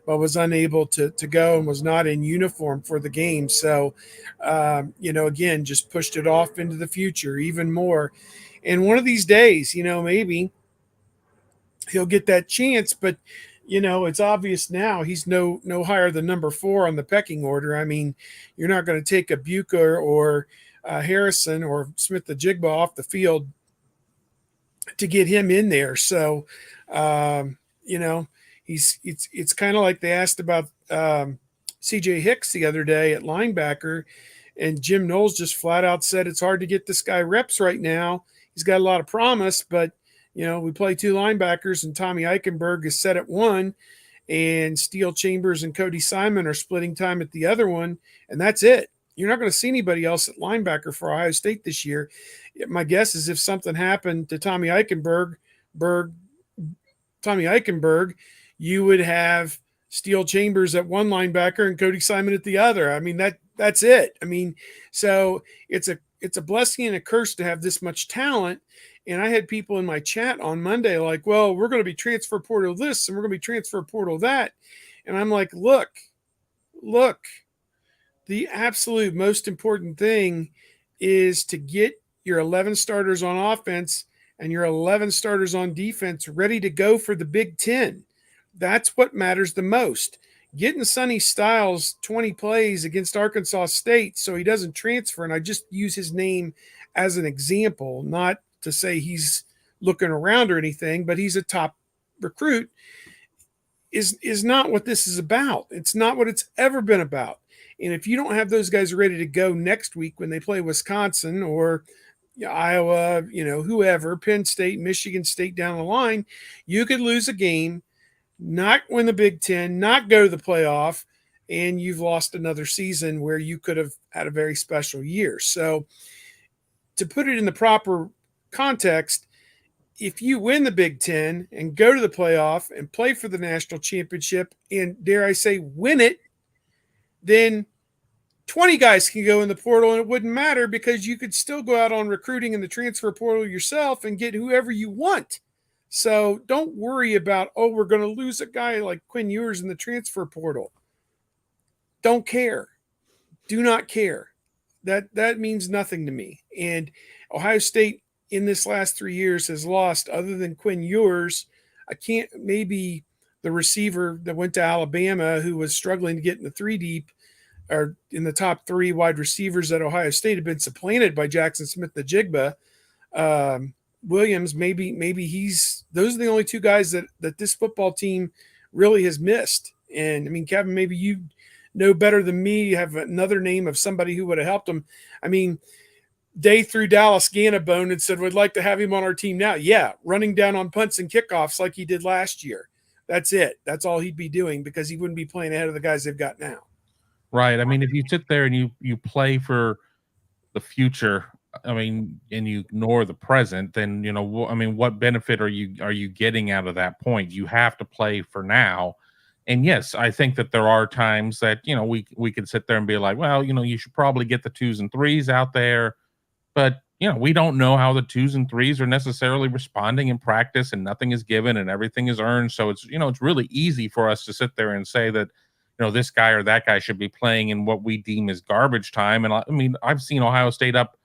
Speaker 2: but was unable to go and was not in uniform for the game. So, again, just pushed it off into the future even more. And one of these days, maybe he'll get that chance, but it's obvious now he's no higher than number 4 on the pecking order. I mean, you're not going to take a Bucher or Harrison or Smith the Jigba off the field to get him in there. So, it's kind of like they asked about CJ Hicks the other day at linebacker, and Jim Knowles just flat out said it's hard to get this guy reps right now. He's got a lot of promise, but we play 2 linebackers, and Tommy Eichenberg is set at 1, and Steele Chambers and Cody Simon are splitting time at the other one, and that's it. You're not going to see anybody else at linebacker for Ohio State this year. My guess is if something happened to Tommy Eichenberg, you would have Steele Chambers at 1 linebacker and Cody Simon at the other. I mean, that's it. I mean, so it's a blessing and a curse to have this much talent. And I had people in my chat on Monday like, well, we're going to be transfer portal this and we're going to be transfer portal that. And I'm like, look, the absolute most important thing is to get your 11 starters on offense and your 11 starters on defense ready to go for the Big Ten. That's what matters the most. Getting Sonny Styles 20 plays against Arkansas State so he doesn't transfer, and I just use his name as an example, not to say he's looking around or anything, but he's a top recruit, is not what this is about. It's not what it's ever been about. And if you don't have those guys ready to go next week when they play Wisconsin or Iowa, whoever, Penn State, Michigan State down the line, you could lose a game, not win the Big Ten, not go to the playoff, and you've lost another season where you could have had a very special year. So to put it in the proper context, if you win the Big Ten and go to the playoff and play for the national championship and, dare I say, win it, then 20 guys can go in the portal and it wouldn't matter because you could still go out on recruiting in the transfer portal yourself and get whoever you want. So don't worry about, we're going to lose a guy like Quinn Ewers in the transfer portal. Don't care. Do not care. That means nothing to me. And Ohio State in this last 3 years has lost, other than Quinn Ewers, maybe the receiver that went to Alabama who was struggling to get in the 3 deep, or in the top 3 wide receivers at Ohio State, have been supplanted by Jackson Smith the Jigba. Williams, maybe those are the only 2 guys that this football team really has missed. And I mean, Kevin, maybe you know better than me. You have another name of somebody who would have helped them. I mean, Day threw Dallas Gann a bone and said, we'd like to have him on our team now. Yeah, running down on punts and kickoffs like he did last year. That's it. That's all he'd be doing because he wouldn't be playing ahead of the guys they've got now.
Speaker 3: Right. I mean, if you sit there and you play for the future, I mean, and you ignore the present, then, what benefit are you getting out of that point? You have to play for now. And yes, I think that there are times that, we could sit there and be like, well, you should probably get the 2s and 3s out there. But, we don't know how the 2s and 3s are necessarily responding in practice, and nothing is given and everything is earned. So it's, it's really easy for us to sit there and say that, this guy or that guy should be playing in what we deem as garbage time. And I mean, I've seen Ohio State up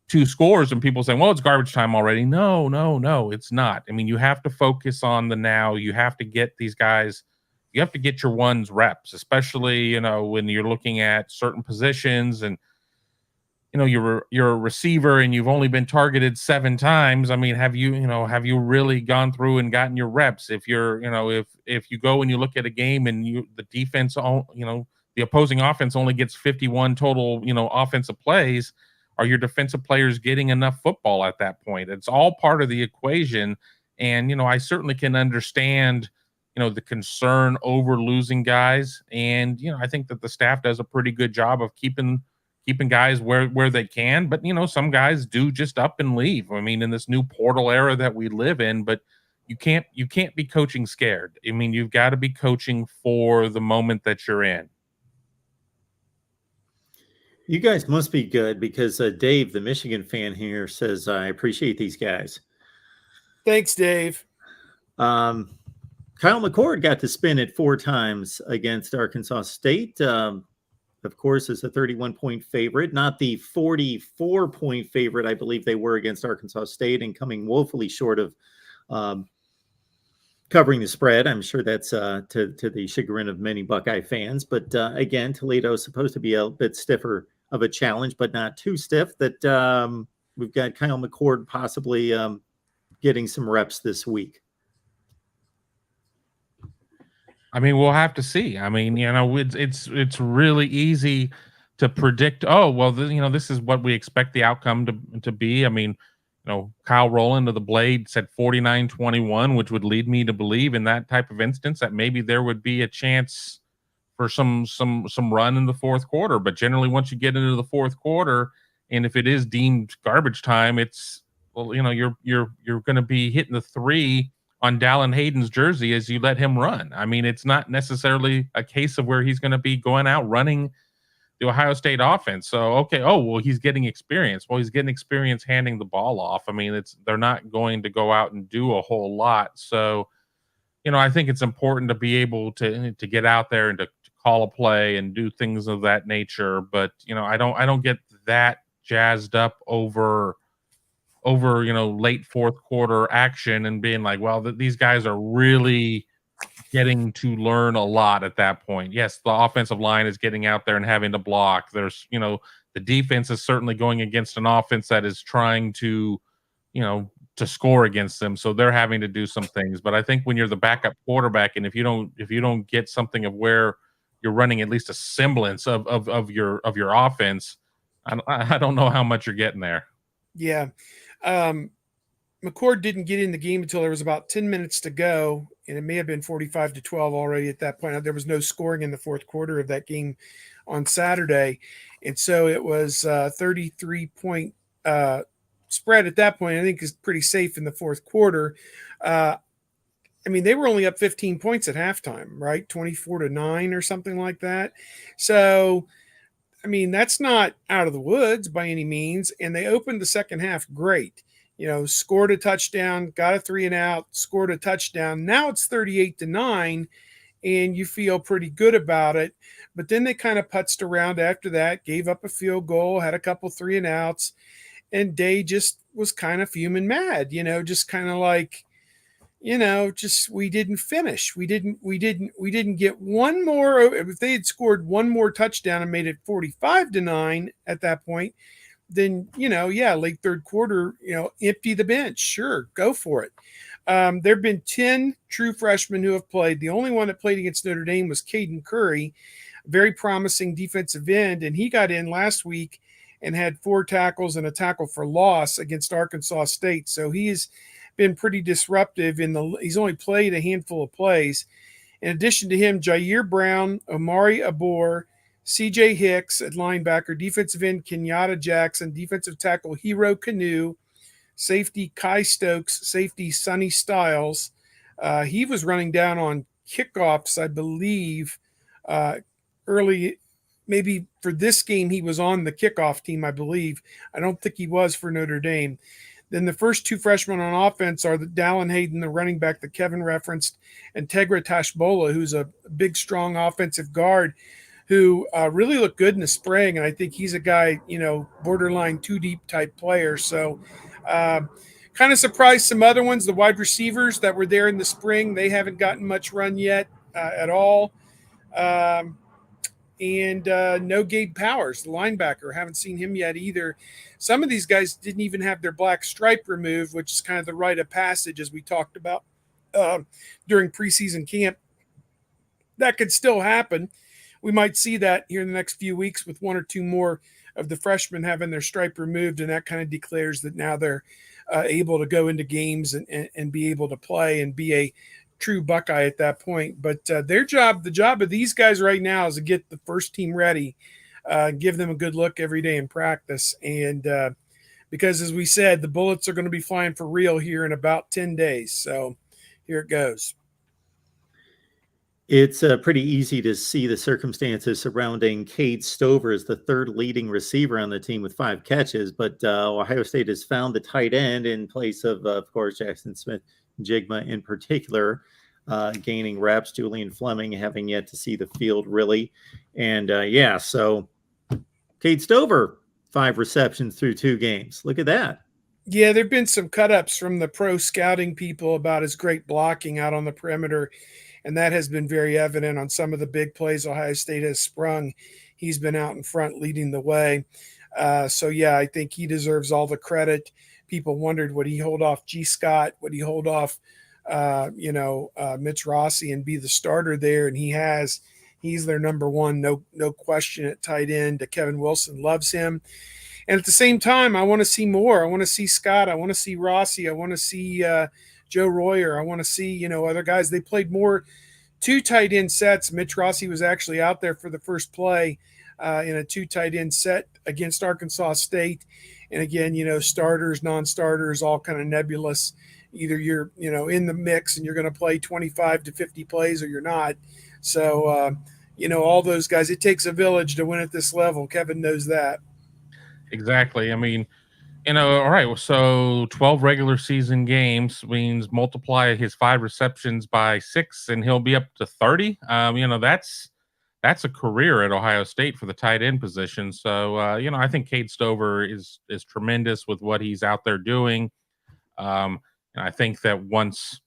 Speaker 3: 2 scores and people saying, well, it's garbage time already. No, it's not. I mean, you have to focus on the now. You have to get these guys, you have to get your ones reps, especially, when you're looking at certain positions. And you're a receiver and you've only been targeted 7 times. I mean, have you really gone through and gotten your reps? If you're, if you go and you look at a game and the defense, the opposing offense only gets 51 total, offensive plays, are your defensive players getting enough football at that point? It's all part of the equation. And, I certainly can understand, the concern over losing guys. And, I think that the staff does a pretty good job of keeping guys where they can. But, some guys do just up and leave. I mean, in this new portal era that we live in, but you can't be coaching scared. I mean, you've got to be coaching for the moment that you're in.
Speaker 1: You guys must be good because Dave, the Michigan fan here, says, I appreciate these guys.
Speaker 2: Thanks, Dave.
Speaker 1: Kyle McCord got to spin it 4 times against Arkansas State. Of course, is a 31-point favorite, not the 44-point favorite I believe they were against Arkansas State, and coming woefully short of covering the spread. I'm sure that's to the chagrin of many Buckeye fans. But again, Toledo is supposed to be a bit stiffer of a challenge, but not too stiff. That we've got Kyle McCord possibly getting some reps this week.
Speaker 3: I mean, we'll have to see. I mean, it's really easy to predict. Oh, well, this is what we expect the outcome to be. I mean, Kyle Rowland of the Blade said 49-21, which would lead me to believe in that type of instance that maybe there would be a chance for some run in the fourth quarter. But generally, once you get into the fourth quarter, and if it is deemed garbage time, it's you're going to be hitting the 3 on Dallin Hayden's jersey as you let him run. I mean, it's not necessarily a case of where he's going to be going out running the Ohio State offense. So, okay, well, he's getting experience. Well, he's getting experience handing the ball off. I mean, they're not going to go out and do a whole lot. So, I think it's important to be able to get out there and to call a play and do things of that nature. But, I don't get that jazzed up over late fourth quarter action and being like, well, these guys are really getting to learn a lot at that point. Yes, the offensive line is getting out there and having to block. There's, the defense is certainly going against an offense that is trying to, to score against them. So they're having to do some things. But I think when you're the backup quarterback, and if you don't get something of where you're running at least a semblance of your offense, I don't know how much you're getting there.
Speaker 2: Yeah. McCord didn't get in the game until there was about 10 minutes to go, and it may have been 45-12 already at that point. There was no scoring in the fourth quarter of that game on Saturday, and so it was 33-point spread at that point. I think is pretty safe in the fourth quarter. I mean, they were only up 15 points at halftime, right? 24-9 or something like that. So, I mean, that's not out of the woods by any means. And they opened the second half great. Scored a touchdown, got a 3 and out, scored a touchdown. Now it's 38-9, and you feel pretty good about it. But then they kind of putzed around after that, gave up a field goal, had a couple 3 and outs, and Day just was kind of fuming mad, just kind of like, just we didn't finish. We didn't get one more. If they had scored one more touchdown and made it 45-9 at that point, then, late third quarter, empty the bench. Sure, go for it. There have been 10 true freshmen who have played. The only one that played against Notre Dame was Kaden Curry, very promising defensive end, and he got in last week and had 4 tackles and a tackle for loss against Arkansas State. So he has been pretty disruptive he's only played a handful of plays. In addition to him, Jair Brown, Omari Abor, CJ Hicks at linebacker, defensive end Kenyatta Jackson, defensive tackle Hero Canoe, safety Kai Stokes, safety Sonny Styles. He was running down on kickoffs, I believe, early. Maybe for this game he was on the kickoff team, I believe. I don't think he was for Notre Dame. Then the first 2 freshmen on offense are the Dallin Hayden, the running back that Kevin referenced, and Tegra Tashbola, who's a big, strong offensive guard who really looked good in the spring. And I think he's a guy, borderline 2-deep type player. So kind of surprised some other ones. The wide receivers that were there in the spring, they haven't gotten much run yet at all. and no Gabe Powers, the linebacker. Haven't seen him yet either. Some of these guys didn't even have their black stripe removed, which is kind of the rite of passage, as we talked about during preseason camp. That could still happen. We might see that here in the next few weeks with one or two more of the freshmen having their stripe removed, and that kind of declares that now they're able to go into games and be able to play and be a true Buckeye at that point. But the job of these guys right now is to get the first team ready, give them a good look every day in practice. And because, as we said, the bullets are going to be flying for real here in about 10 days. So here it goes.
Speaker 1: It's pretty easy to see the circumstances surrounding Cade Stover as the third leading receiver on the team with 5 catches, but Ohio State has found the tight end in place of course, Jackson Smith-Njigba in particular, gaining reps. Julian Fleming having yet to see the field really. And so Cade Stover, 5 receptions through 2 games. Look at that.
Speaker 2: Yeah, there have been some cut-ups from the pro scouting people about his great blocking out on the perimeter, and that has been very evident on some of the big plays Ohio State has sprung. He's been out in front leading the way. I think he deserves all the credit. People wondered, would he hold off G. Scott? Would he hold off, Mitch Rossi and be the starter there? And he has. He's their number one, no question, at tight end. Kevin Wilson loves him. And at the same time, I want to see more. I want to see Scott. I want to see Rossi. I want to see Joe Royer. I want to see, other guys. They played more 2 tight end sets. Mitch Rossi was actually out there for the first play in a 2 tight end set against Arkansas State. And again, starters, non-starters, all kind of nebulous. Either you're, in the mix and you're going to play 25 to 50 plays, or you're not. So, all those guys, it takes a village to win at this level. Kevin knows that.
Speaker 3: Exactly. I mean, all right, so 12 regular season games means multiply his 5 receptions by 6 and he'll be up to 30. That's a career at Ohio State for the tight end position. So, I think Cade Stover is tremendous with what he's out there doing. And I think that once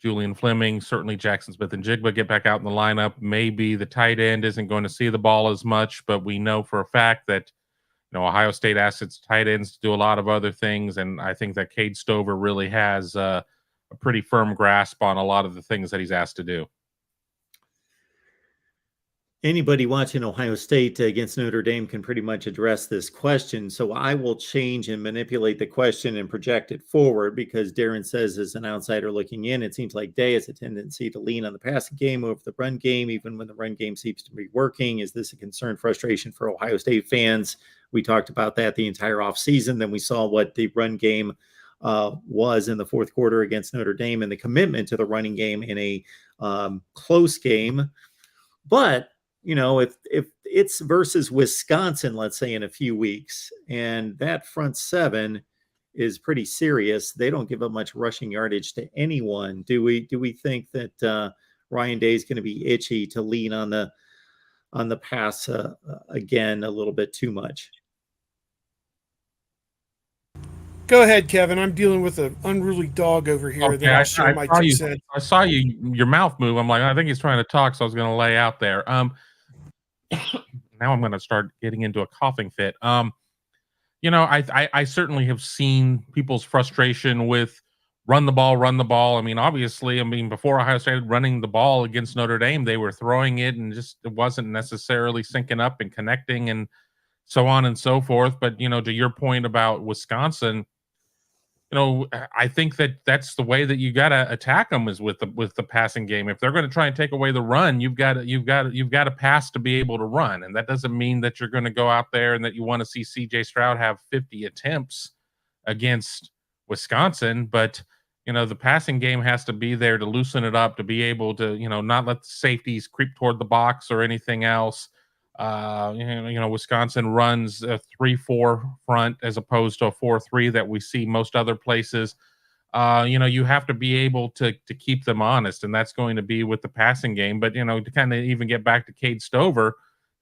Speaker 3: Julian Fleming, certainly Jackson Smith-Njigba get back out in the lineup, maybe the tight end isn't going to see the ball as much, but we know for a fact that Ohio State asks its tight ends to do a lot of other things, and I think that Cade Stover really has a pretty firm grasp on a lot of the things that he's asked to do.
Speaker 1: Anybody watching Ohio State against Notre Dame can pretty much address this question. So I will change and manipulate the question and project it forward, because Darren says, as an outsider looking in, it seems like Day has a tendency to lean on the passing game over the run game, even when the run game seems to be working. Is this a concern, frustration for Ohio State fans? We talked about that the entire offseason. Then we saw what the run game was in the fourth quarter against Notre Dame and the commitment to the running game in a close game. But if it's versus Wisconsin, let's say in a few weeks, and that front 7 is pretty serious, they don't give up much rushing yardage to anyone. Do we think that Ryan Day is going to be itchy to lean on the pass again a little bit too much?
Speaker 2: Go ahead, Kevin. I'm dealing with an unruly dog over here.
Speaker 3: Okay,
Speaker 2: That I'll share my 2 cents.
Speaker 3: I saw your mouth move. I'm like, I think he's trying to talk, so I was going to lay out there. Now I'm going to start getting into a coughing fit. I certainly have seen people's frustration with run the ball. I mean, obviously, before Ohio State running the ball against Notre Dame, they were throwing it and just it wasn't necessarily syncing up and connecting and so on and so forth. But, to your point about Wisconsin, I think that that's the way that you got to attack them, is with the passing game. If they're going to try and take away the run, you've got to pass to be able to run, and that doesn't mean that you're going to go out there and that you want to see C.J. Stroud have 50 attempts against Wisconsin. But the passing game has to be there to loosen it up, to be able to not let the safeties creep toward the box or anything else. Wisconsin runs a 3-4 front as opposed to a 4-3 that we see most other places. You have to be able to keep them honest, and that's going to be with the passing game. But, to kind of even get back to Cade Stover,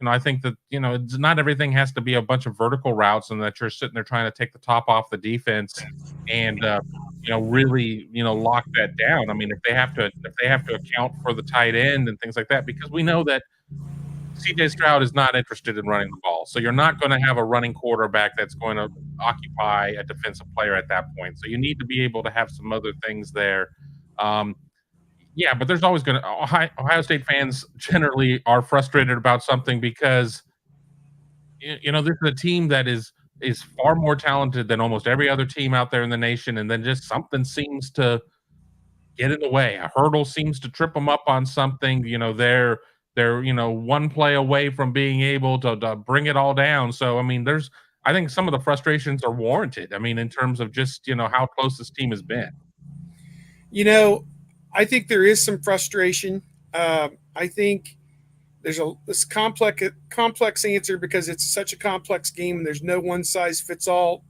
Speaker 3: I think that, it's not everything has to be a bunch of vertical routes and that you're sitting there trying to take the top off the defense and, really, lock that down. If they have to account for the tight end and things like that, because we know that CJ Stroud is not interested in running the ball. So you're not going to have a running quarterback that's going to occupy a defensive player at that point. So you need to be able to have some other things there. Yeah, but there's always going to Ohio State fans generally are frustrated about something because this is a team that is far more talented than almost every other team out there in the nation, and then just something seems to get in the way. A hurdle seems to trip them up on something. They're one play away from being able to bring it all down. So I think some of the frustrations are warranted. In terms of just how close this team has been.
Speaker 2: I think there is some frustration. I think there's this complex answer because it's such a complex game and there's no one size fits all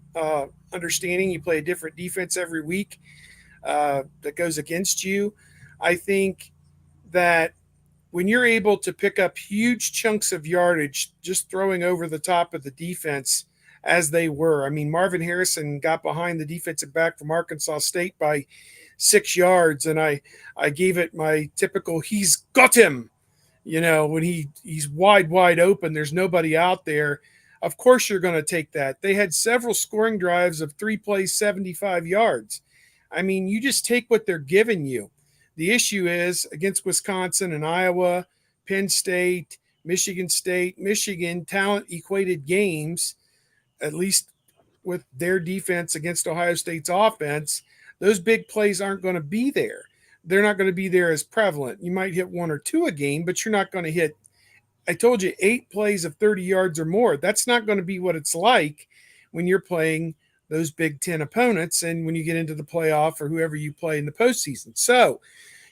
Speaker 2: understanding. You play a different defense every week that goes against you. I think that when you're able to pick up huge chunks of yardage just throwing over the top of the defense as they were. Marvin Harrison got behind the defensive back from Arkansas State by 6 yards, and I gave it my typical "he's got him." When he's wide open, there's nobody out there. Of course, you're going to take that. They had several scoring drives of 3 plays, 75 yards. You just take what they're giving you. The issue is against Wisconsin and Iowa, Penn State, Michigan, talent equated games, at least with their defense against Ohio State's offense. Those big plays aren't going to be there. They're not going to be there as prevalent. You might hit 1 or 2 a game, but you're not going to hit, I told you, 8 plays of 30 yards or more. That's not going to be what it's like when you're playing those Big Ten opponents and when you get into the playoff or whoever you play in the postseason. So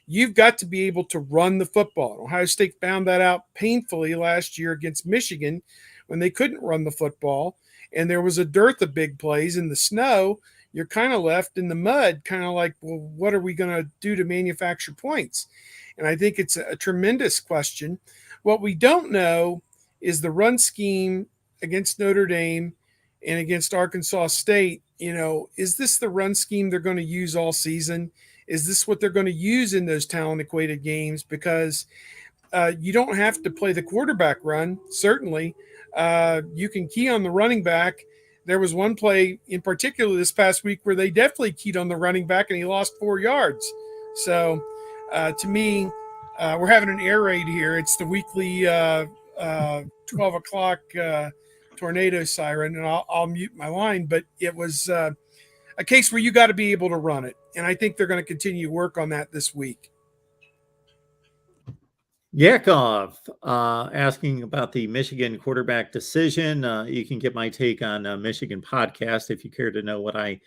Speaker 2: you've got to be able to run the football. Ohio State found that out painfully last year against Michigan when they couldn't run the football and there was a dearth of big plays in the snow. You're kind of left in the mud, kind of like, well, what are we going to do to manufacture points? And I think it's a tremendous question. What we don't know is the run scheme against Notre Dame and against Arkansas State. Is this the run scheme they're going to use all season? Is this what they're going to use in those talent equated games? Because you don't have to play the quarterback run, certainly. You can key on the running back. There was one play in particular this past week where they definitely keyed on the running back and he lost 4 yards. So to me, we're having an air raid here. It's the weekly 12 o'clock tornado siren, and I'll mute my line. But it was a case where you got to be able to run it. And I think they're going to continue to work on that this week.
Speaker 1: Yakov asking about the Michigan quarterback decision. You can get my take on Michigan podcast if you care to know what I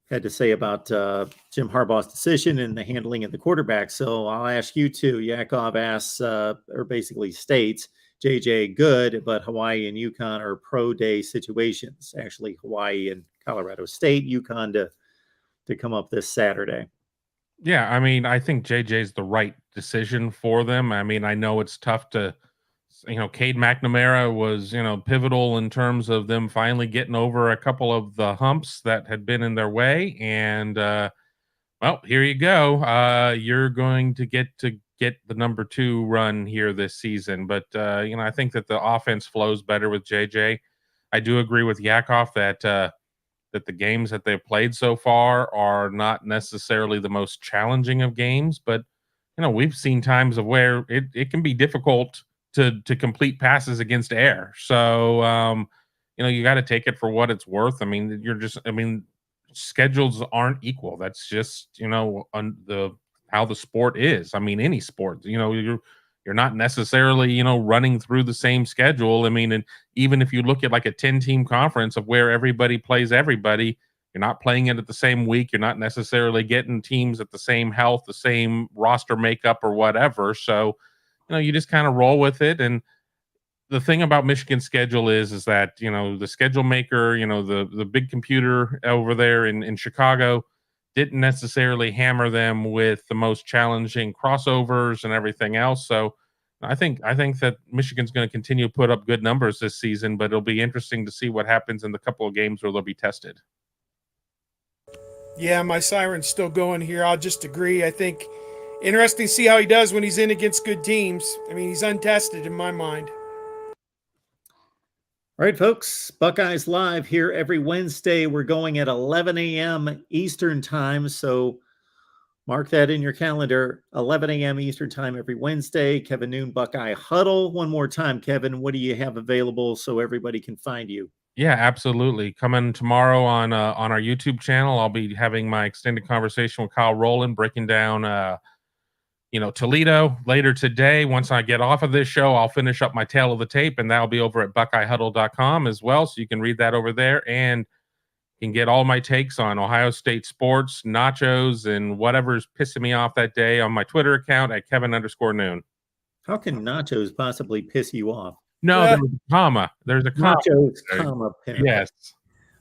Speaker 1: had to say about Jim Harbaugh's decision and the handling of the quarterback. So I'll ask you too. Yakov asks, or basically states, JJ good, but Hawaii and UConn are pro day situations. Actually, Hawaii and Colorado State, UConn to come up this Saturday.
Speaker 3: Yeah, I think JJ's the right decision for them. I know it's tough to, Cade McNamara was, pivotal in terms of them finally getting over a couple of the humps that had been in their way. And, well, here you go. You're going to get the number 2 run here this season. But, I think that the offense flows better with JJ. I do agree with Yakov that the games that they've played so far are not necessarily the most challenging of games, but we've seen times of where it can be difficult to complete passes against air. So you got to take it for what it's worth. Schedules aren't equal. That's just how the sport is. Any sport, you're not necessarily, running through the same schedule. And even if you look at like a 10-team conference of where everybody plays everybody, you're not playing it at the same week. You're not necessarily getting teams at the same health, the same roster makeup or whatever. So, you just kind of roll with it. And the thing about Michigan's schedule is that, the schedule maker, the big computer over there in Chicago didn't necessarily hammer them with the most challenging crossovers and everything else. So I think that Michigan's going to continue to put up good numbers this season, but it'll be interesting to see what happens in the couple of games where they'll be tested.
Speaker 2: Yeah, my siren's still going here. I'll just agree. I think Interesting to see how he does when he's in against good teams. I mean, he's untested in my mind.
Speaker 1: All right, folks, Buckeyes Live here every Wednesday. We're going at 11 a.m. Eastern time, so mark that in your calendar, 11 a.m. Eastern time every Wednesday. Kevin Noon, Buckeye Huddle. One more time, Kevin, what do you have available so everybody can find you?
Speaker 3: Yeah, absolutely. Coming tomorrow on our YouTube channel, I'll be having my extended conversation with Kyle Rowland, breaking down Toledo. Later today, once I get off of this show, I'll finish up my tail of the tape, and that'll be over at buckeyehuddle.com as well. So you can read that over there, and you can get all my takes on Ohio State sports, nachos, and whatever's pissing me off that day on my Twitter account at Kevin_Noon.
Speaker 1: How can nachos possibly piss you off?
Speaker 3: No, there was a comma. There's a comma.
Speaker 1: Nachos, comma, pen.
Speaker 3: Yes.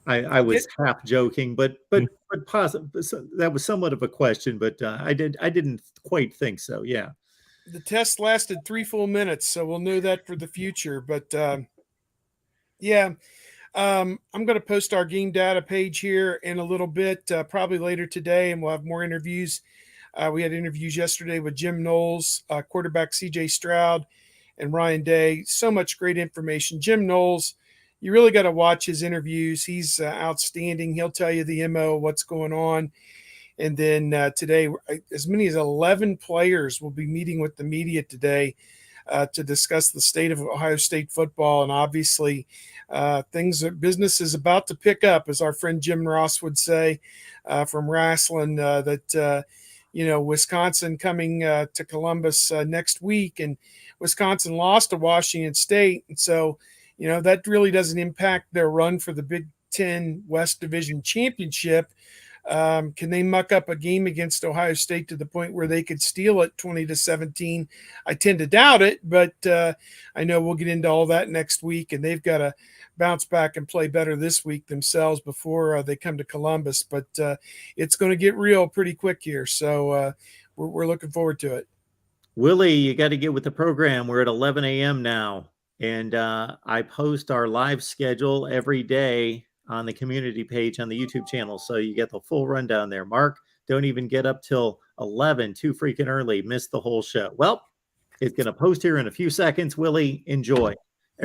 Speaker 1: I was half joking, but that was somewhat of a question, but I didn't quite think so. Yeah.
Speaker 2: The test lasted 3 full minutes, so we'll know that for the future. But I'm going to post our game data page here in a little bit, probably later today, and we'll have more interviews. We had interviews yesterday with Jim Knowles, quarterback CJ Stroud, and Ryan Day. So much great information. Jim Knowles, you really got to watch his interviews. He's outstanding. He'll tell you the MO, what's going on. And then today, as many as 11 players will be meeting with the media today to discuss the state of Ohio State football. And obviously, business is about to pick up, as our friend Jim Ross would say from Wrestling, Wisconsin coming to Columbus next week, and Wisconsin lost to Washington State. And so, that really doesn't impact their run for the Big Ten West Division Championship. Can they muck up a game against Ohio State to the point where they could steal it 20-17? I tend to doubt it, but I know we'll get into all that next week, and they've got to bounce back and play better this week themselves before they come to Columbus. But it's going to get real pretty quick here, so we're looking forward to it.
Speaker 1: Willie, you got to get with the program. We're at 11 a.m. now, and I post our live schedule every day on the community page on the YouTube channel, so you get the full rundown there. Mark, don't even get up till 11, too freaking early, missed the whole show. Well, it's going to post here in a few seconds. Willie, enjoy.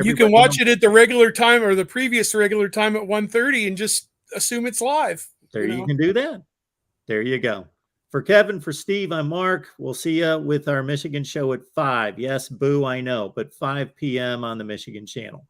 Speaker 2: You can watch it at the regular time or the previous regular time at 1:30 and just assume it's live.
Speaker 1: You can do that. There you go. For Kevin, for Steve, I'm Mark. We'll see you with our Michigan show at 5. Yes, boo, I know, but 5 p.m. on the Michigan channel.